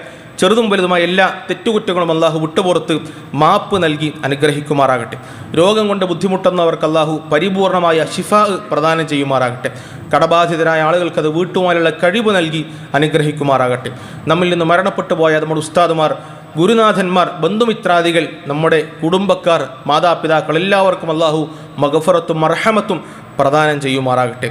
ചെറുതും വലുതുമായ എല്ലാ തെറ്റുകുറ്റങ്ങളും അള്ളാഹു വിട്ടുപുറത്ത് മാപ്പ് നൽകി അനുഗ്രഹിക്കുമാറാകട്ടെ. രോഗം കൊണ്ട് ബുദ്ധിമുട്ടുന്നവർക്ക് അള്ളാഹു പരിപൂർണമായ ശിഫാ പ്രദാനം ചെയ്യുമാറാകട്ടെ. കടബാധിതരായ ആളുകൾക്ക് അത് വീട്ടുവാനുള്ള കഴിവ് നൽകി അനുഗ്രഹിക്കുമാറാകട്ടെ. നമ്മിൽ നിന്ന് മരണപ്പെട്ടു പോയ നമ്മുടെ ഉസ്താദുമാർ, ഗുരുനാഥന്മാർ, ബന്ധുമിത്രാദികൾ, നമ്മുടെ കുടുംബക്കാർ, മാതാപിതാക്കൾ എല്ലാവർക്കും അള്ളാഹു മഗ്ഫിറത്തും മർഹമത്തും പ്രദാനം ചെയ്യുമാറാകട്ടെ.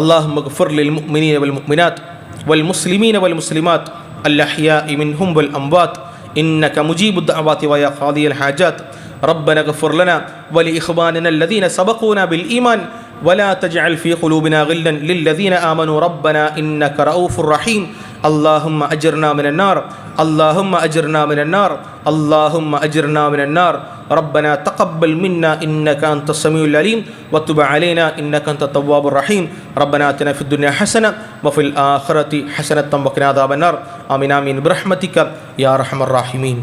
അല്ലാഹുമ്മ ഗ്ഫിർ ലിൽ മുഅ്മിനീന വൽ മുഅ്മിനാത്ത് വൽ മുസ്ലിമീന വൽ മുസ്ലിമാത്ത് അൽഅഹ്യാഇ മിൻഹും വൽ അംവാത്ത് ഇന്നക മുജീബുദ് ദഅവാതി വയാ ഖാദിയൽ ഹാജാത്ത് റബ്ബന ഗ്ഫിർ ലനാ വലിഇഖ്വാനിന الذين سبقونا بالإيمان ولا تجعل في قلوبنا غلا للذين آمنوا ربنا إنك رؤوف رحيم اللهم أجرنا من النار اللهم أجرنا من النار اللهم أجرنا من النار ربنا تقبل منا إنك أنت السميع العليم وتب علينا إنك أنت التواب الرحيم ربنا آتنا في الدنيا حسنة وفي الآخرة حسنة وقنا عذاب النار آمين آمين برحمتك يا أرحم الراحمين.